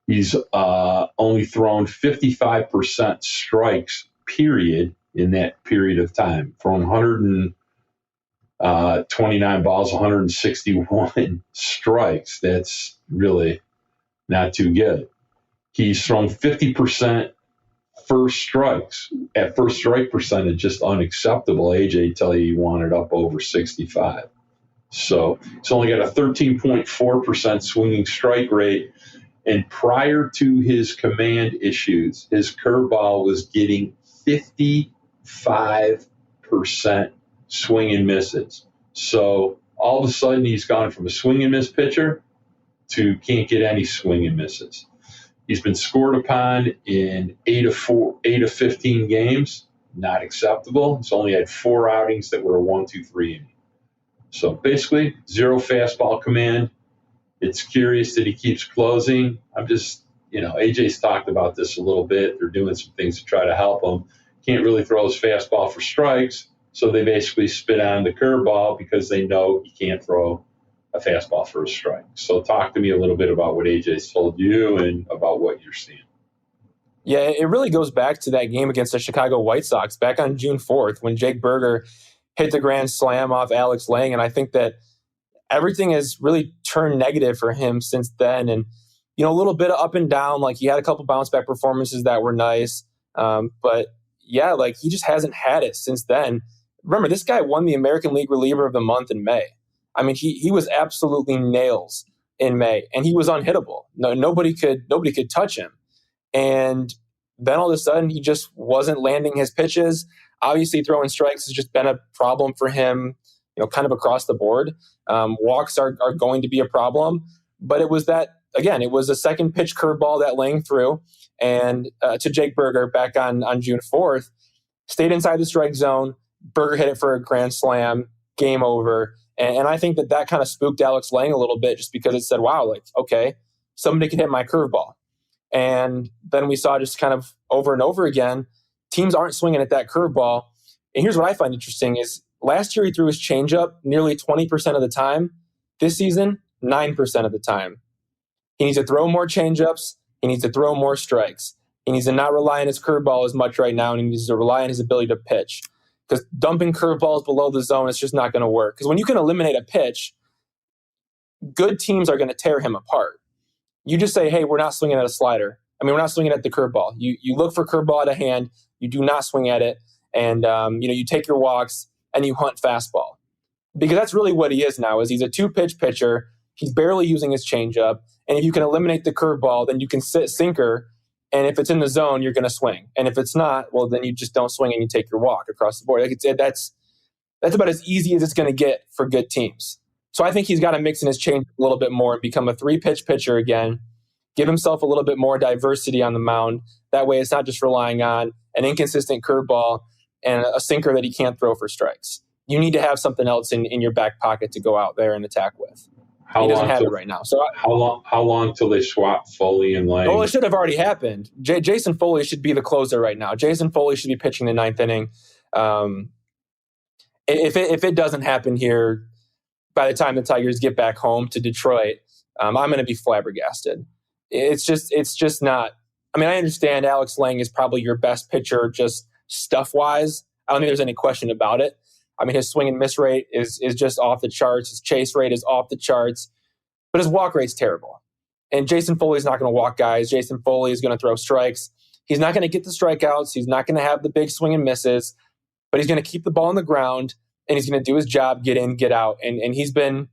He's only thrown 55% strikes, period, in that period of time. Thrown 129 balls, 161 strikes. That's really not too good. He's thrown 50% first strikes. At first strike percentage, just unacceptable. AJ tell you he wanted up over 65. So he's only got a 13.4% swinging strike rate. And prior to his command issues, his curveball was getting 55% swing and misses. So all of a sudden he's gone from a swing and miss pitcher to can't get any swing and misses. He's been scored upon in 8 of 15 games. Not acceptable. He's only had 4 outings that were a 1-2-3 inning. So basically, 0 fastball command. It's curious that he keeps closing. I'm just, AJ's talked about this a little bit. They're doing some things to try to help him. Can't really throw his fastball for strikes, so they basically spit on the curveball because they know he can't throw a fastball for a strike. So talk to me a little bit about what AJ's told you and about what you're seeing. Yeah, it really goes back to that game against the Chicago White Sox back on June 4th when Jake Berger hit the grand slam off Alex Lange. And I think that everything has really turned negative for him since then. And, a little bit of up and down, like he had a couple bounce back performances that were nice. But yeah, like he just hasn't had it since then. Remember, this guy won the American League Reliever of the Month in May. I mean, he was absolutely nails in May, and he was unhittable. Nobody could touch him. And then all of a sudden, he just wasn't landing his pitches. Obviously, throwing strikes has just been a problem for him, kind of across the board. Walks are going to be a problem. But it was that, again, it was a second pitch curveball that Lange threw and to Jake Berger back on June 4th. Stayed inside the strike zone. Berger hit it for a grand slam. Game over. And I think that kind of spooked Alex Lange a little bit just because it said, wow, like, okay, somebody can hit my curveball. And then we saw just kind of over and over again, teams aren't swinging at that curveball. And here's what I find interesting is last year he threw his changeup nearly 20% of the time. This season, 9% of the time. He needs to throw more changeups. He needs to throw more strikes. He needs to not rely on his curveball as much right now, and he needs to rely on his ability to pitch. Because dumping curveballs below the zone is just not going to work. Because when you can eliminate a pitch, good teams are going to tear him apart. You just say, hey, we're not swinging at a slider. We're not swinging at the curveball. You look for curveball at a hand. You do not swing at it. And, you take your walks and you hunt fastball. Because that's really what he is now, is he's a 2-pitch pitcher. He's barely using his changeup. And if you can eliminate the curveball, then you can sit sinker. And if it's in the zone, you're going to swing. And if it's not, well, then you just don't swing and you take your walk across the board. That's about as easy as it's going to get for good teams. So I think he's got to mix in his change a little bit more and become a 3-pitch pitcher again. Give himself a little bit more diversity on the mound. That way it's not just relying on an inconsistent curveball and a sinker that he can't throw for strikes. You need to have something else in your back pocket to go out there and attack with. He doesn't have it right now. So how long till they swap Foley and Lange? Well, it should have already happened. Jason Foley should be the closer right now. Jason Foley should be pitching the 9th inning. if it doesn't happen here by the time the Tigers get back home to Detroit, I'm going to be flabbergasted. It's just not. I mean, I understand Alex Lange is probably your best pitcher just stuff-wise. I don't think there's any question about it. I mean, his swing and miss rate is just off the charts. His chase rate is off the charts. But his walk rate's terrible. And Jason Foley's not going to walk guys. Jason Foley is going to throw strikes. He's not going to get the strikeouts. He's not going to have the big swing and misses. But he's going to keep the ball on the ground, and he's going to do his job, get in, get out. And he's been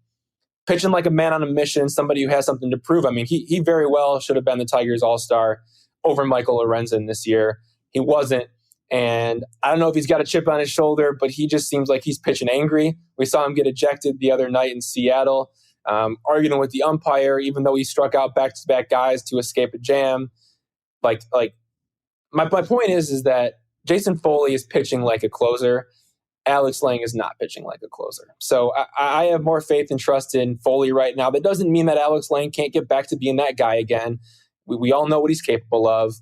pitching like a man on a mission, somebody who has something to prove. I mean, he very well should have been the Tigers All-Star over Michael Lorenzen this year. He wasn't. And I don't know if he's got a chip on his shoulder, but he just seems like he's pitching angry. We saw him get ejected the other night in Seattle, arguing with the umpire, even though he struck out back-to-back guys to escape a jam. My point is that Jason Foley is pitching like a closer. Alex Lange is not pitching like a closer. So I have more faith and trust in Foley right now. That doesn't mean that Alex Lange can't get back to being that guy again. We all know what he's capable of.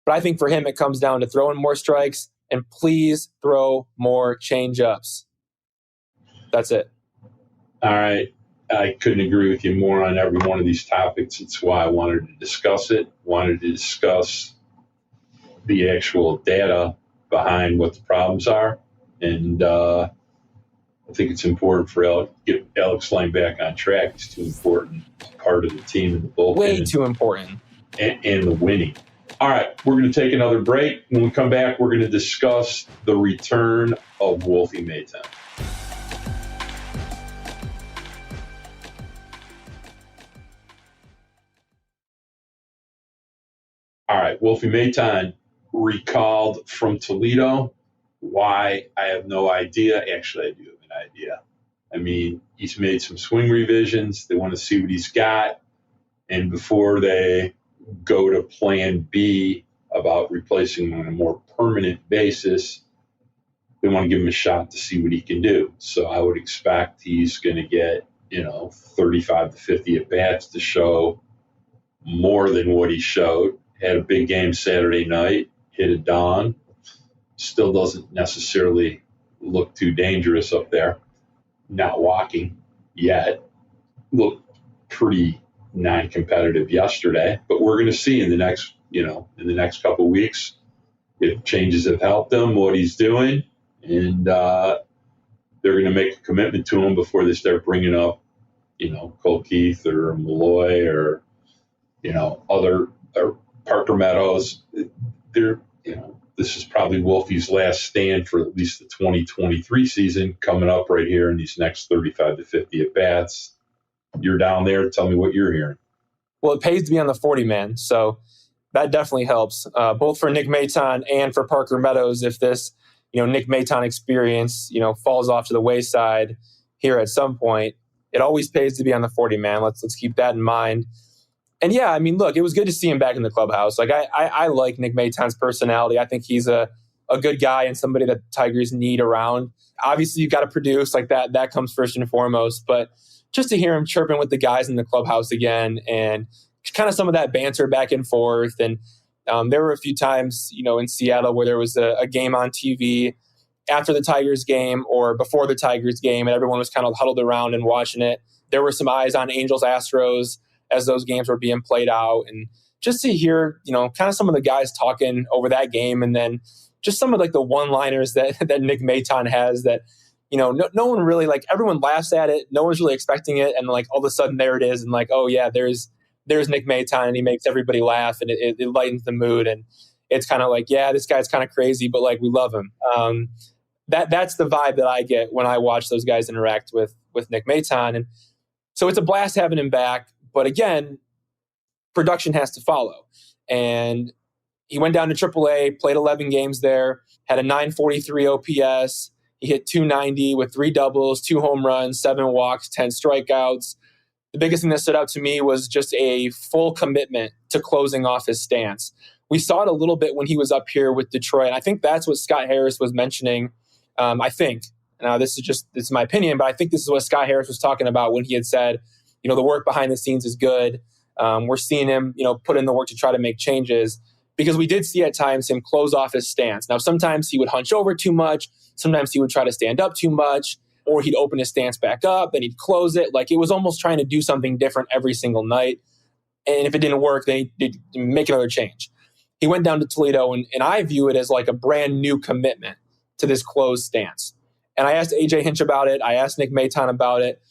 But I think for him, it comes down to throwing more strikes and please throw more change-ups. That's it. All right. I couldn't agree with you more on every one of these topics. It's why I wanted to discuss it, wanted to discuss the actual data behind what the problems are. And I think it's important for get Alex Lange back on track. He's too important part of the team and the bullpen. Way too important. And the winning. All right, we're going to take another break. When we come back, we're going to discuss the return of Wolfie Maton. All right, Wolfie Maton recalled from Toledo. Why? I have no idea. Actually, I do have an idea. I mean, he's made some swing revisions. They want to see what he's got. And before they go to plan B about replacing him on a more permanent basis, they want to give him a shot to see what he can do. So I would expect he's going to get, 35 to 50 at-bats to show more than what he showed. Had a big game Saturday night, hit a dong. Still doesn't necessarily look too dangerous up there. Not walking yet. Looked pretty non-competitive yesterday, but we're going to see in the next couple of weeks if changes have helped him, what he's doing, and they're going to make a commitment to him before they start bringing up, Cole Keith or Malloy or other or Parker Meadows. This is probably Wolfie's last stand for at least the 2023 season coming up right here in these next 35 to 50 at bats. You're down there. Tell me what you're hearing. Well, it pays to be on the 40-man, so that definitely helps, both for Nick Maton and for Parker Meadows. If this, Nick Maton experience, falls off to the wayside here at some point, it always pays to be on the 40-man. Let's keep that in mind. And yeah, I mean, look, it was good to see him back in the clubhouse. Like I like Nick Maton's personality. I think he's a good guy and somebody that the Tigers need around. Obviously, you've got to produce like that. That comes first and foremost, but just to hear him chirping with the guys in the clubhouse again and kind of some of that banter back and forth. And there were a few times, in Seattle where there was a game on TV after the Tigers game or before the Tigers game and everyone was kind of huddled around and watching it. There were some eyes on Angels Astros as those games were being played out. And just to hear, kind of some of the guys talking over that game and then just some of like the one-liners that Nick Maton has that, no one really, like, everyone laughs at it. No one's really expecting it. And like all of a sudden there it is. And like, oh yeah, there's Nick Maton and he makes everybody laugh and it lightens the mood. And it's kind of like, yeah, this guy's kind of crazy, but like we love him. That's the vibe that I get when I watch those guys interact with Nick Maton. And so it's a blast having him back. But again, production has to follow. And he went down to AAA, played 11 games there, had a 943 OPS. He hit 290 with 3 doubles, 2 home runs, 7 walks, 10 strikeouts. The biggest thing that stood out to me was just a full commitment to closing off his stance. We saw it a little bit when he was up here with Detroit. And I think that's what Scott Harris was mentioning. I think, now this is my opinion, but I think this is what Scott Harris was talking about when he had said, the work behind the scenes is good. We're seeing him, put in the work to try to make changes. because we did see at times him close off his stance. Now, sometimes he would hunch over too much. Sometimes he would try to stand up too much, or he'd open his stance back up, then he'd close it. Like, it was almost trying to do something different every single night. And if it didn't work, then he'd make another change. He went down to Toledo, and I view it as like a brand new commitment to this closed stance. And I asked AJ Hinch about it. I asked Nick Maton about it.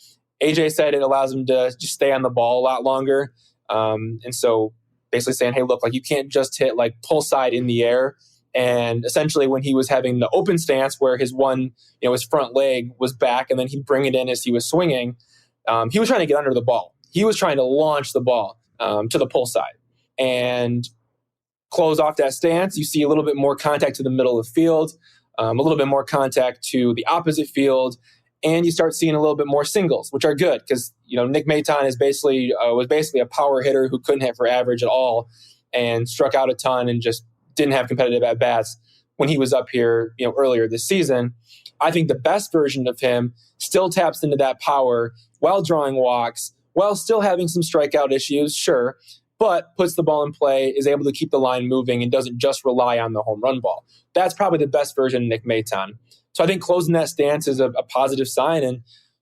AJ said it allows him to just stay on the ball a lot longer. And so basically saying, hey, look, like, you can't just hit like pull side in the air. And essentially when he was having the open stance where his his front leg was back and then he'd bring it in as he was swinging, he was trying to get under the ball. He was trying to launch the ball to the pull side. And close off that stance, you see a little bit more contact to the middle of the field, a little bit more contact to the opposite field, and you start seeing a little bit more singles, which are good because Nick Maton was basically a power hitter who couldn't hit for average at all and struck out a ton and just didn't have competitive at bats when he was up here earlier this season. I think the best version of him still taps into that power while drawing walks, while still having some strikeout issues, sure, but puts the ball in play, is able to keep the line moving, and doesn't just rely on the home run ball. That's probably the best version of Nick Maton. So I think closing that stance is a positive sign, and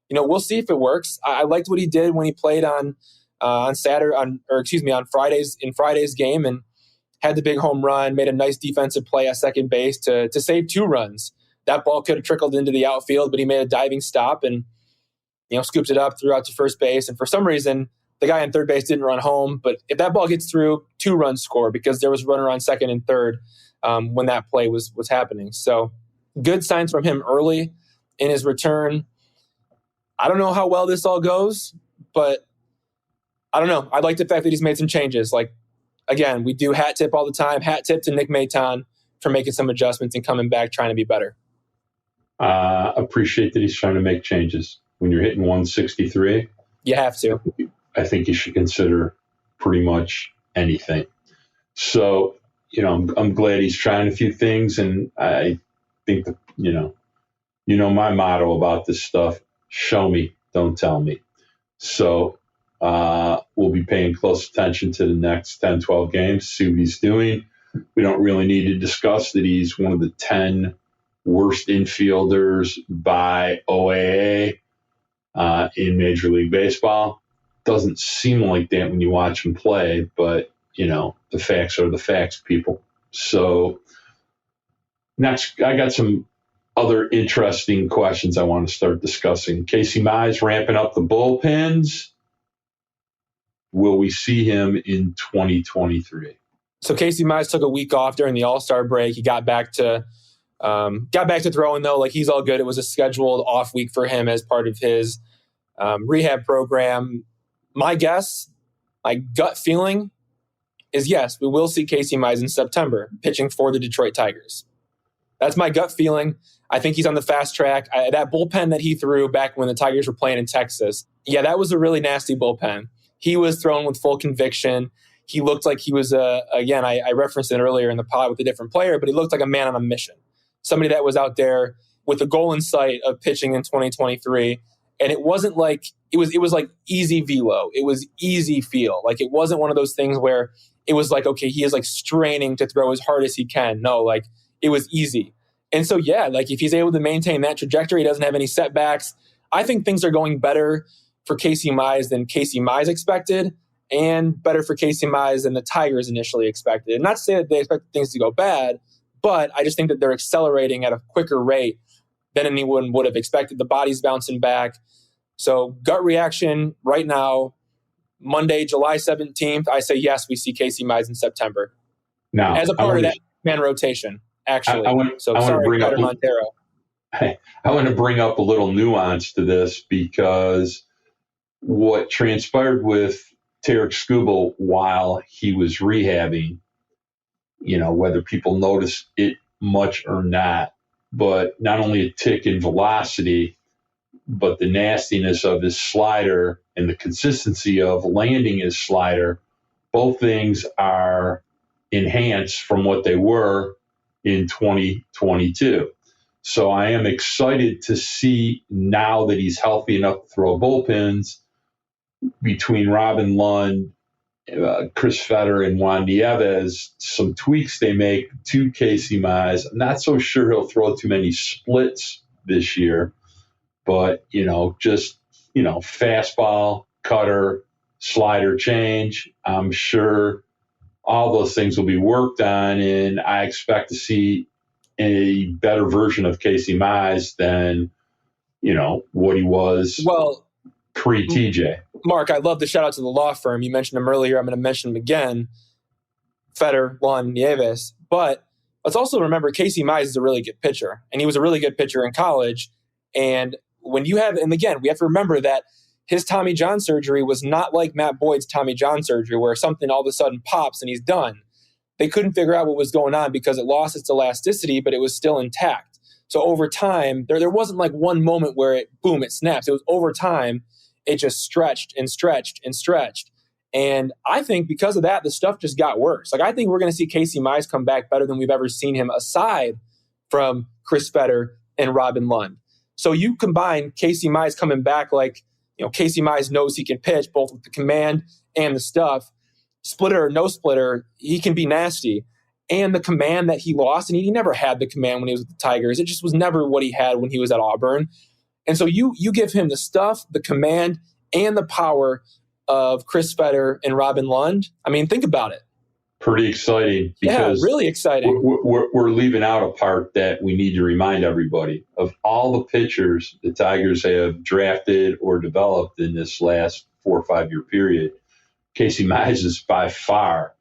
we'll see if it works. I liked what he did when he played on Friday's game, and had the big home run, made a nice defensive play at second base to save 2 runs. That ball could have trickled into the outfield, but he made a diving stop and scooped it up, threw out to first base, and for some reason the guy on third base didn't run home. But if that ball gets through, 2 runs score because there was a runner on second and third when that play was happening. So good signs from him early in his return. I don't know how well this all goes, but I don't know. I like the fact that he's made some changes. Like, again, we do hat tip all the time. Hat tip to Nick Maton for making some adjustments and coming back trying to be better. Appreciate that he's trying to make changes. When you're hitting 163, you have to. I think you should consider pretty much anything. So, I'm glad he's trying a few things, and I think that, my motto about this stuff: show me, don't tell me. So we'll be paying close attention to the next 10, 12 games, see what he's doing. We don't really need to discuss that he's one of the 10 worst infielders by OAA in Major League Baseball. Doesn't seem like that when you watch him play, but, the facts are the facts, people. So next, I got some other interesting questions I want to start discussing. Casey Mize ramping up the bullpens. Will we see him in 2023? So Casey Mize took a week off during the All-Star break. He got back to throwing, though. Like, he's all good. It was a scheduled off week for him as part of his rehab program. My guess, my gut feeling is yes, we will see Casey Mize in September pitching for the Detroit Tigers. That's my gut feeling. I think he's on the fast track. That bullpen that he threw back when the Tigers were playing in Texas, that was a really nasty bullpen. He was thrown with full conviction. He looked like he was, I referenced it earlier in the pod with a different player, but he looked like a man on a mission. Somebody that was out there with a goal in sight of pitching in 2023. And it wasn't like, it was like easy velo. It was easy feel. Like, it wasn't one of those things where it was like, okay, he is like straining to throw as hard as he can. No, like, it was easy. And so, like, if he's able to maintain that trajectory, he doesn't have any setbacks. I think things are going better for Casey Mize than Casey Mize expected, and better for Casey Mize than the Tigers initially expected. And not to say that they expect things to go bad, but I just think that they're accelerating at a quicker rate than anyone would have expected. The body's bouncing back. So gut reaction right now, Monday, July 17th, I say yes, we see Casey Mize in September. Now, as a part of that man rotation, actually. I want to bring up a little nuance to this, because what transpired with Tarek Skubal while he was rehabbing, whether people notice it much or not, but not only a tick in velocity, but the nastiness of his slider and the consistency of landing his slider, both things are enhanced from what they were in 2022. So I am excited to see, now that he's healthy enough to throw bullpens, between Robin Lund, Chris Fetter and Juan Nieves, some tweaks they make to Casey Mize. I'm not so sure he'll throw too many splits this year, but, just, fastball, cutter, slider change. I'm sure all those things will be worked on, and I expect to see a better version of Casey Mize than, what he was pre-TJ. Mark, I love the shout out to the law firm. You mentioned him earlier. I'm going to mention him again. Fetter, Juan Nieves. But let's also remember Casey Mize is a really good pitcher, and he was a really good pitcher in college. And again, we have to remember that his Tommy John surgery was not like Matt Boyd's Tommy John surgery, where something all of a sudden pops and he's done. They couldn't figure out what was going on because it lost its elasticity, but it was still intact. So over time, there wasn't like one moment where it snaps. It was over time. It just stretched and stretched and stretched. And I think because of that, the stuff just got worse. Like, I think we're going to see Casey Mize come back better than we've ever seen him, aside from Chris Fetter and Robin Lund. So you combine Casey Mize coming back like, Casey Mize knows he can pitch both with the command and the stuff. Splitter or no splitter, he can be nasty. And the command that he lost, and he never had the command when he was with the Tigers. It just was never what he had when he was at Auburn. And so you give him the stuff, the command, and the power of Chris Fetter and Robin Lund. I mean, think about it. Pretty exciting. Because really exciting. We're leaving out a part that we need to remind everybody of. All the pitchers the Tigers have drafted or developed in this last 4 or 5 year period, Casey Mize is by far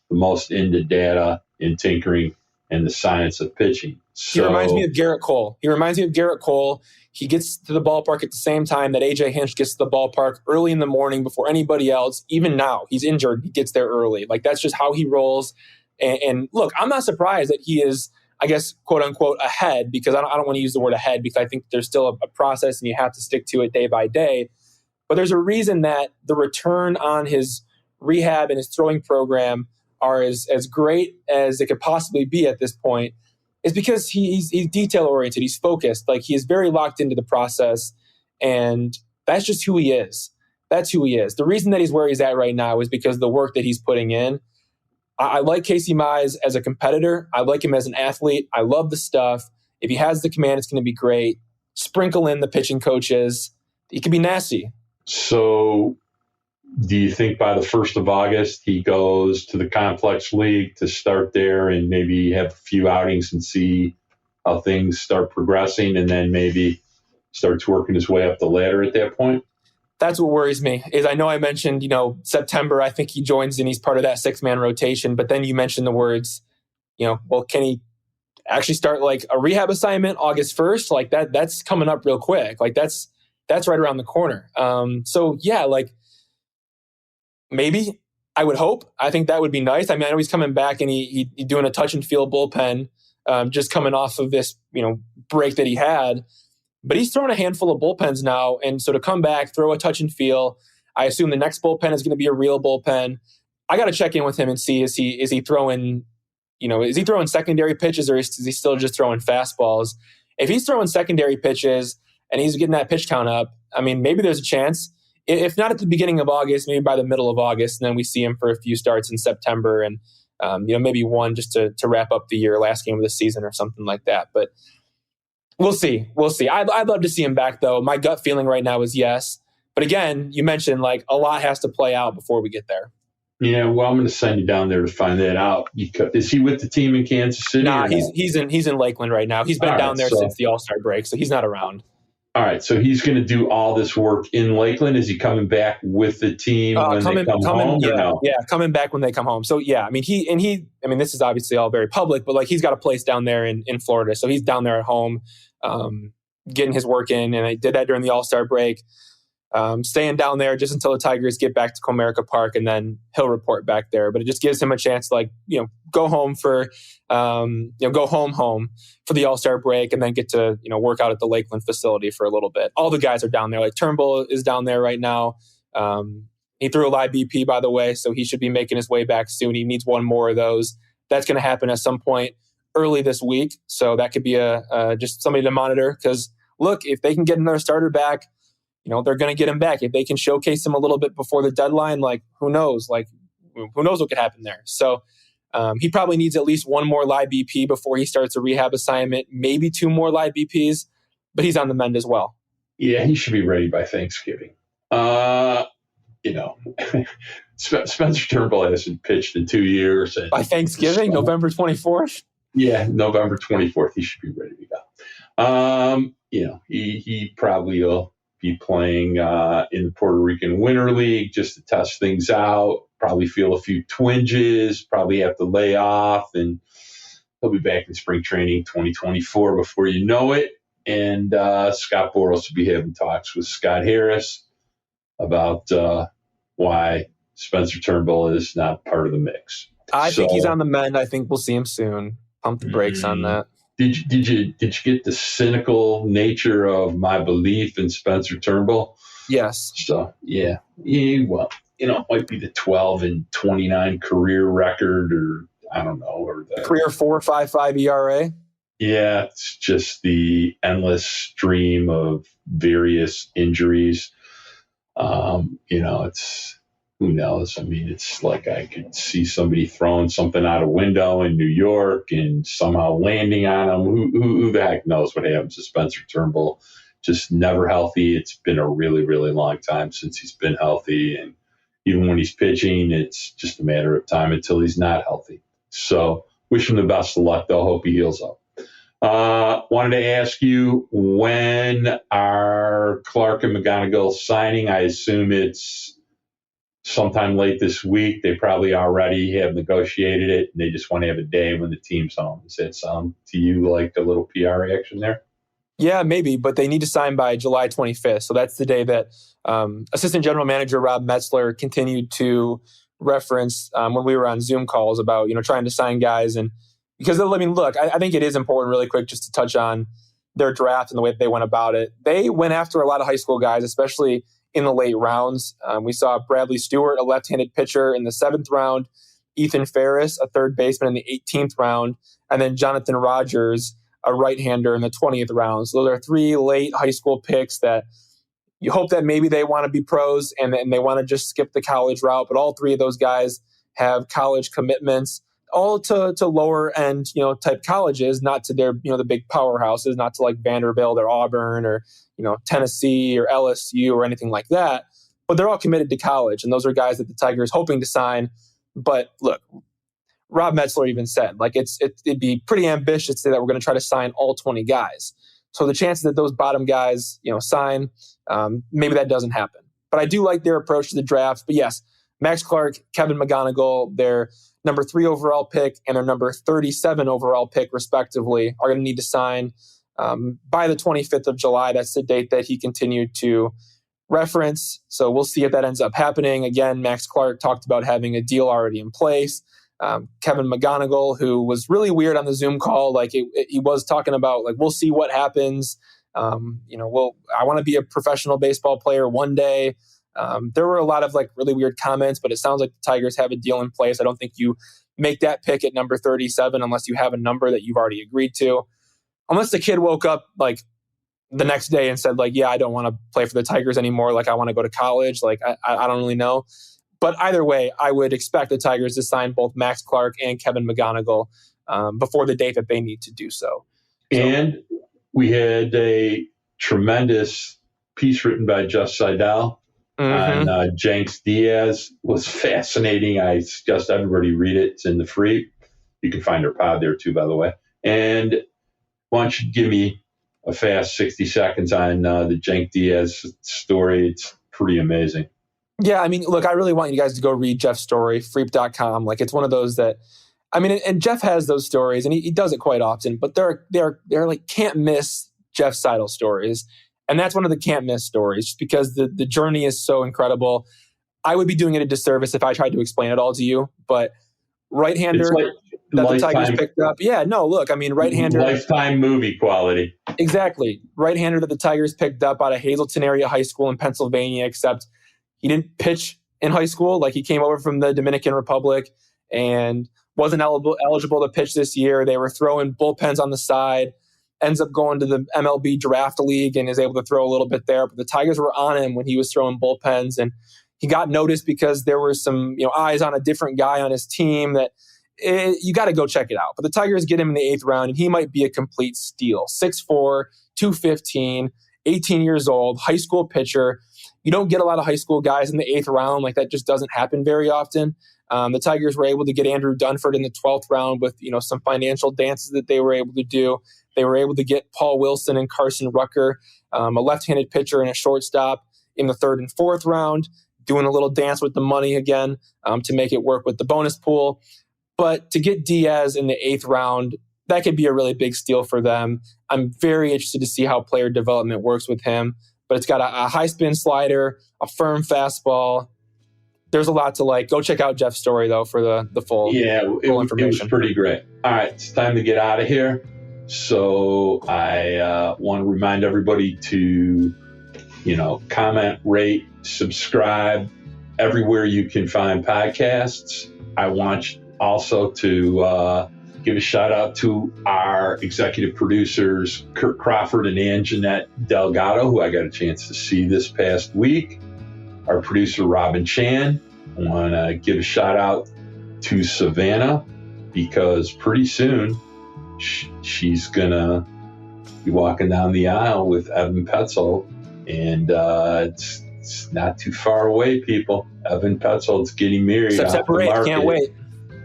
the most into data and tinkering and the science of pitching. So, he reminds me of Garrett Cole. He gets to the ballpark at the same time that AJ Hinch gets to the ballpark early in the morning before anybody else. Even now, he's injured. He gets there early. Like, that's just how he rolls. And look, I'm not surprised that he is, I guess, quote unquote, ahead, because I don't want to use the word ahead, because I think there's still a process and you have to stick to it day by day. But there's a reason that the return on his rehab and his throwing program are as great as it could possibly be at this point. Is because he's detail-oriented, he's focused, like, he is very locked into the process, and that's just who he is. That's who he is. The reason that he's where he's at right now is because of the work that he's putting in. I like Casey Mize as a competitor. I like him as an athlete. I love the stuff. If he has the command, it's going to be great. Sprinkle in the pitching coaches. He can be nasty. So do you think by the 1st of August he goes to the Complex League to start there and maybe have a few outings and see how things start progressing, and then maybe starts working his way up the ladder at that point? That's what worries me. Is I know I mentioned, September, I think he joins and he's part of that 6-man rotation. But then you mentioned the words, well, can he actually start like a rehab assignment August 1st? Like that's coming up real quick. Like that's right around the corner. So yeah, like, maybe, I would hope. I think that would be nice. I mean, I know he's coming back and he's doing a touch and feel bullpen, just coming off of this, break that he had. But he's thrown a handful of bullpens now, and so to come back, throw a touch and feel, I assume the next bullpen is going to be a real bullpen. I got to check in with him and see is he throwing, is he throwing secondary pitches, or is he still just throwing fastballs? If he's throwing secondary pitches and he's getting that pitch count up, I mean, maybe there's a chance. If not at the beginning of August, maybe by the middle of August, and then we see him for a few starts in September, and maybe one just to wrap up the year, last game of the season or something like that. But we'll see. I'd love to see him back, though. My gut feeling right now is yes. But again, you mentioned like a lot has to play out before we get there. Yeah, well, I'm going to send you down there to find that out. Is he with the team in Kansas City? Nah, he's in Lakeland right now. He's been down there since the All-Star break, so he's not around. All right, so he's going to do all this work in Lakeland. Is he coming back with the team when they come home? Yeah, coming back when they come home. So yeah, I mean, this is obviously all very public, but like he's got a place down there in Florida, so he's down there at home, getting his work in, and they did that during the All-Star break. Staying down there just until the Tigers get back to Comerica Park, and then he'll report back there. But it just gives him a chance to go home for home for the All-Star break, and then get to work out at the Lakeland facility for a little bit. All the guys are down there. Like Turnbull is down there right now. He threw a live BP, by the way, so he should be making his way back soon. He needs one more of those. That's going to happen at some point early this week. So that could be just somebody to monitor, because look, if they can get another starter back, they're going to get him back. If they can showcase him a little bit before the deadline, like, who knows? Like, who knows what could happen there. So he probably needs at least one more live BP before he starts a rehab assignment, maybe 2 more live BPs, but he's on the mend as well. Yeah, he should be ready by Thanksgiving. Spencer Turnbull hasn't pitched in 2 years. By Thanksgiving, November 24th? Yeah, November 24th, he should be ready to go. He probably will be playing in the Puerto Rican Winter League just to test things out, probably feel a few twinges, probably have to lay off, and he'll be back in spring training 2024 before you know it. And Scott Boras will be having talks with Scott Harris about why Spencer Turnbull is not part of the mix. I think he's on the mend. I think we'll see him soon. Pump the brakes on that. Did you get the cynical nature of my belief in Spencer Turnbull? Yes. So yeah. Well, it might be the 12-29 career record, or I don't know, or the career 4.55 ERA. Yeah, it's just the endless stream of various injuries. It's, who knows? I mean, it's like I could see somebody throwing something out a window in New York and somehow landing on them. Who the heck knows what happens to Spencer Turnbull? Just never healthy. It's been a really, really long time since he's been healthy. And even when he's pitching, it's just a matter of time until he's not healthy. So wish him the best of luck, though. Hope he heals up. Wanted to ask you, when are Clark and McGonigal signing? I assume it's sometime late this week. They probably already have negotiated it, and they just want to have a day when the team's home. Does that sound to you like a little PR action there? Yeah, maybe, but they need to sign by July 25th. So that's the day that Assistant General Manager Rob Metzler continued to reference when we were on Zoom calls about, trying to sign guys. And because, look, I think it is important really quick just to touch on their draft and the way that they went about it. They went after a lot of high school guys, especially in the late rounds. We saw Bradley Stewart, a left-handed pitcher, in the 7th round, Ethan Ferris, a third baseman, in the 18th round, and then Jonathan Rogers, a right-hander, in the 20th round. So those are 3 late high school picks that you hope that maybe they want to be pros and they want to just skip the college route. But all 3 of those guys have college commitments, all to lower end, type colleges, not to their, the big powerhouses, not to like Vanderbilt or Auburn or, Tennessee or LSU or anything like that. But they're all committed to college. And those are guys that the Tigers hoping to sign. But look, Rob Metzler even said, it'd be pretty ambitious to say that we're going to try to sign all 20 guys. So the chances that those bottom guys, sign, maybe that doesn't happen. But I do like their approach to the draft. But yes, Max Clark, Kevin McGonigal, their number 3 overall pick and their number 37 overall pick, respectively, are going to need to sign by the 25th of July. That's the date that he continued to reference. So we'll see if that ends up happening. Again, Max Clark talked about having a deal already in place. Kevin McGonigal, who was really weird on the Zoom call, he was talking about, we'll see what happens. I want to be a professional baseball player one day. There were a lot of really weird comments, but it sounds like the Tigers have a deal in place. I don't think you make that pick at number 37 unless you have a number that you've already agreed to. Unless the kid woke up the next day and said yeah, I don't want to play for the Tigers anymore. I want to go to college. I don't really know. But either way, I would expect the Tigers to sign both Max Clark and Kevin McGonigal before the date that they need to do so. And we had a tremendous piece written by Jeff Seidel on Jenks Diaz. Was fascinating. I suggest everybody read it. It's in the free. You can find our pod there too, by the way. And why don't you give me a fast 60 seconds on the Jenks Diaz story? It's pretty amazing. Yeah, look, I really want you guys to go read Jeff's story, freep.com. It's one of those that, and Jeff has those stories, and he does it quite often, but they're can't miss Jeff Seidel stories. And that's one of the can't miss stories, just because the journey is so incredible. I would be doing it a disservice if I tried to explain it all to you, but right-hander that the Tigers picked up. Yeah, no, look, right-hander. Lifetime movie quality. Exactly. Right-hander that the Tigers picked up out of Hazleton Area High School in Pennsylvania, except he didn't pitch in high school. He came over from the Dominican Republic and wasn't eligible to pitch this year. They were throwing bullpens on the side, ends up going to the MLB Draft League and is able to throw a little bit there. But the Tigers were on him when he was throwing bullpens. And he got noticed because there were some eyes on a different guy on his team that you got to go check it out. But the Tigers get him in the 8th round, and he might be a complete steal. 6'4", 215, 18 years old, high school pitcher. You don't get a lot of high school guys in the 8th round. Like, that just doesn't happen very often. The Tigers were able to get Andrew Dunford in the 12th round with some financial dances that they were able to do. They were able to get Paul Wilson and Carson Rucker, a left-handed pitcher and a shortstop, in the 3rd and 4th round, doing a little dance with the money again to make it work with the bonus pool. But to get Diaz in the 8th round, that could be a really big steal for them. I'm very interested to see how player development works with him. But it's got a high spin slider, a firm fastball. There's a lot to like. Go check out Jeff's story, though, for the full information. It was pretty great. All right, it's time to get out of here. So I want to remind everybody to, comment, rate, subscribe everywhere you can find podcasts. I want also to give a shout out to our executive producers, Kurt Crawford and Anjanette Delgado, who I got a chance to see this past week. Our producer, Robin Chan. I want to give a shout out to Savannah, because pretty soon she's going to be walking down the aisle with Evan Petzold. And it's not too far away, people. Evan Petzold's getting married. September 8th, can't wait.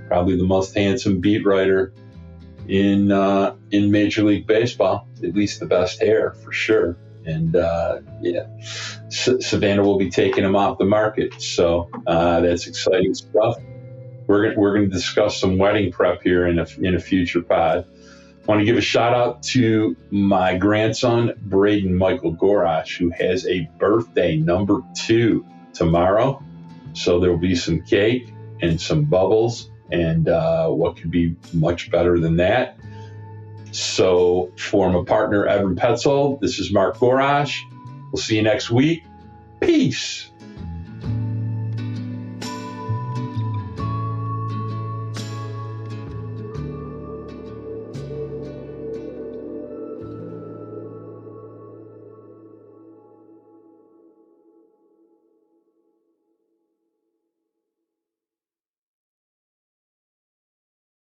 Probably the most handsome beat writer in Major League Baseball, at least the best hair for sure. And Savannah will be taking him off the market. So that's exciting stuff. We're going to discuss some wedding prep here in a future pod. I want to give a shout out to my grandson, Braden Michael Gorash, who has a birthday number 2 tomorrow. So there will be some cake and some bubbles. And what could be much better than that? So for my partner, Evan Petzold, this is Mark Gorash. We'll see you next week. Peace.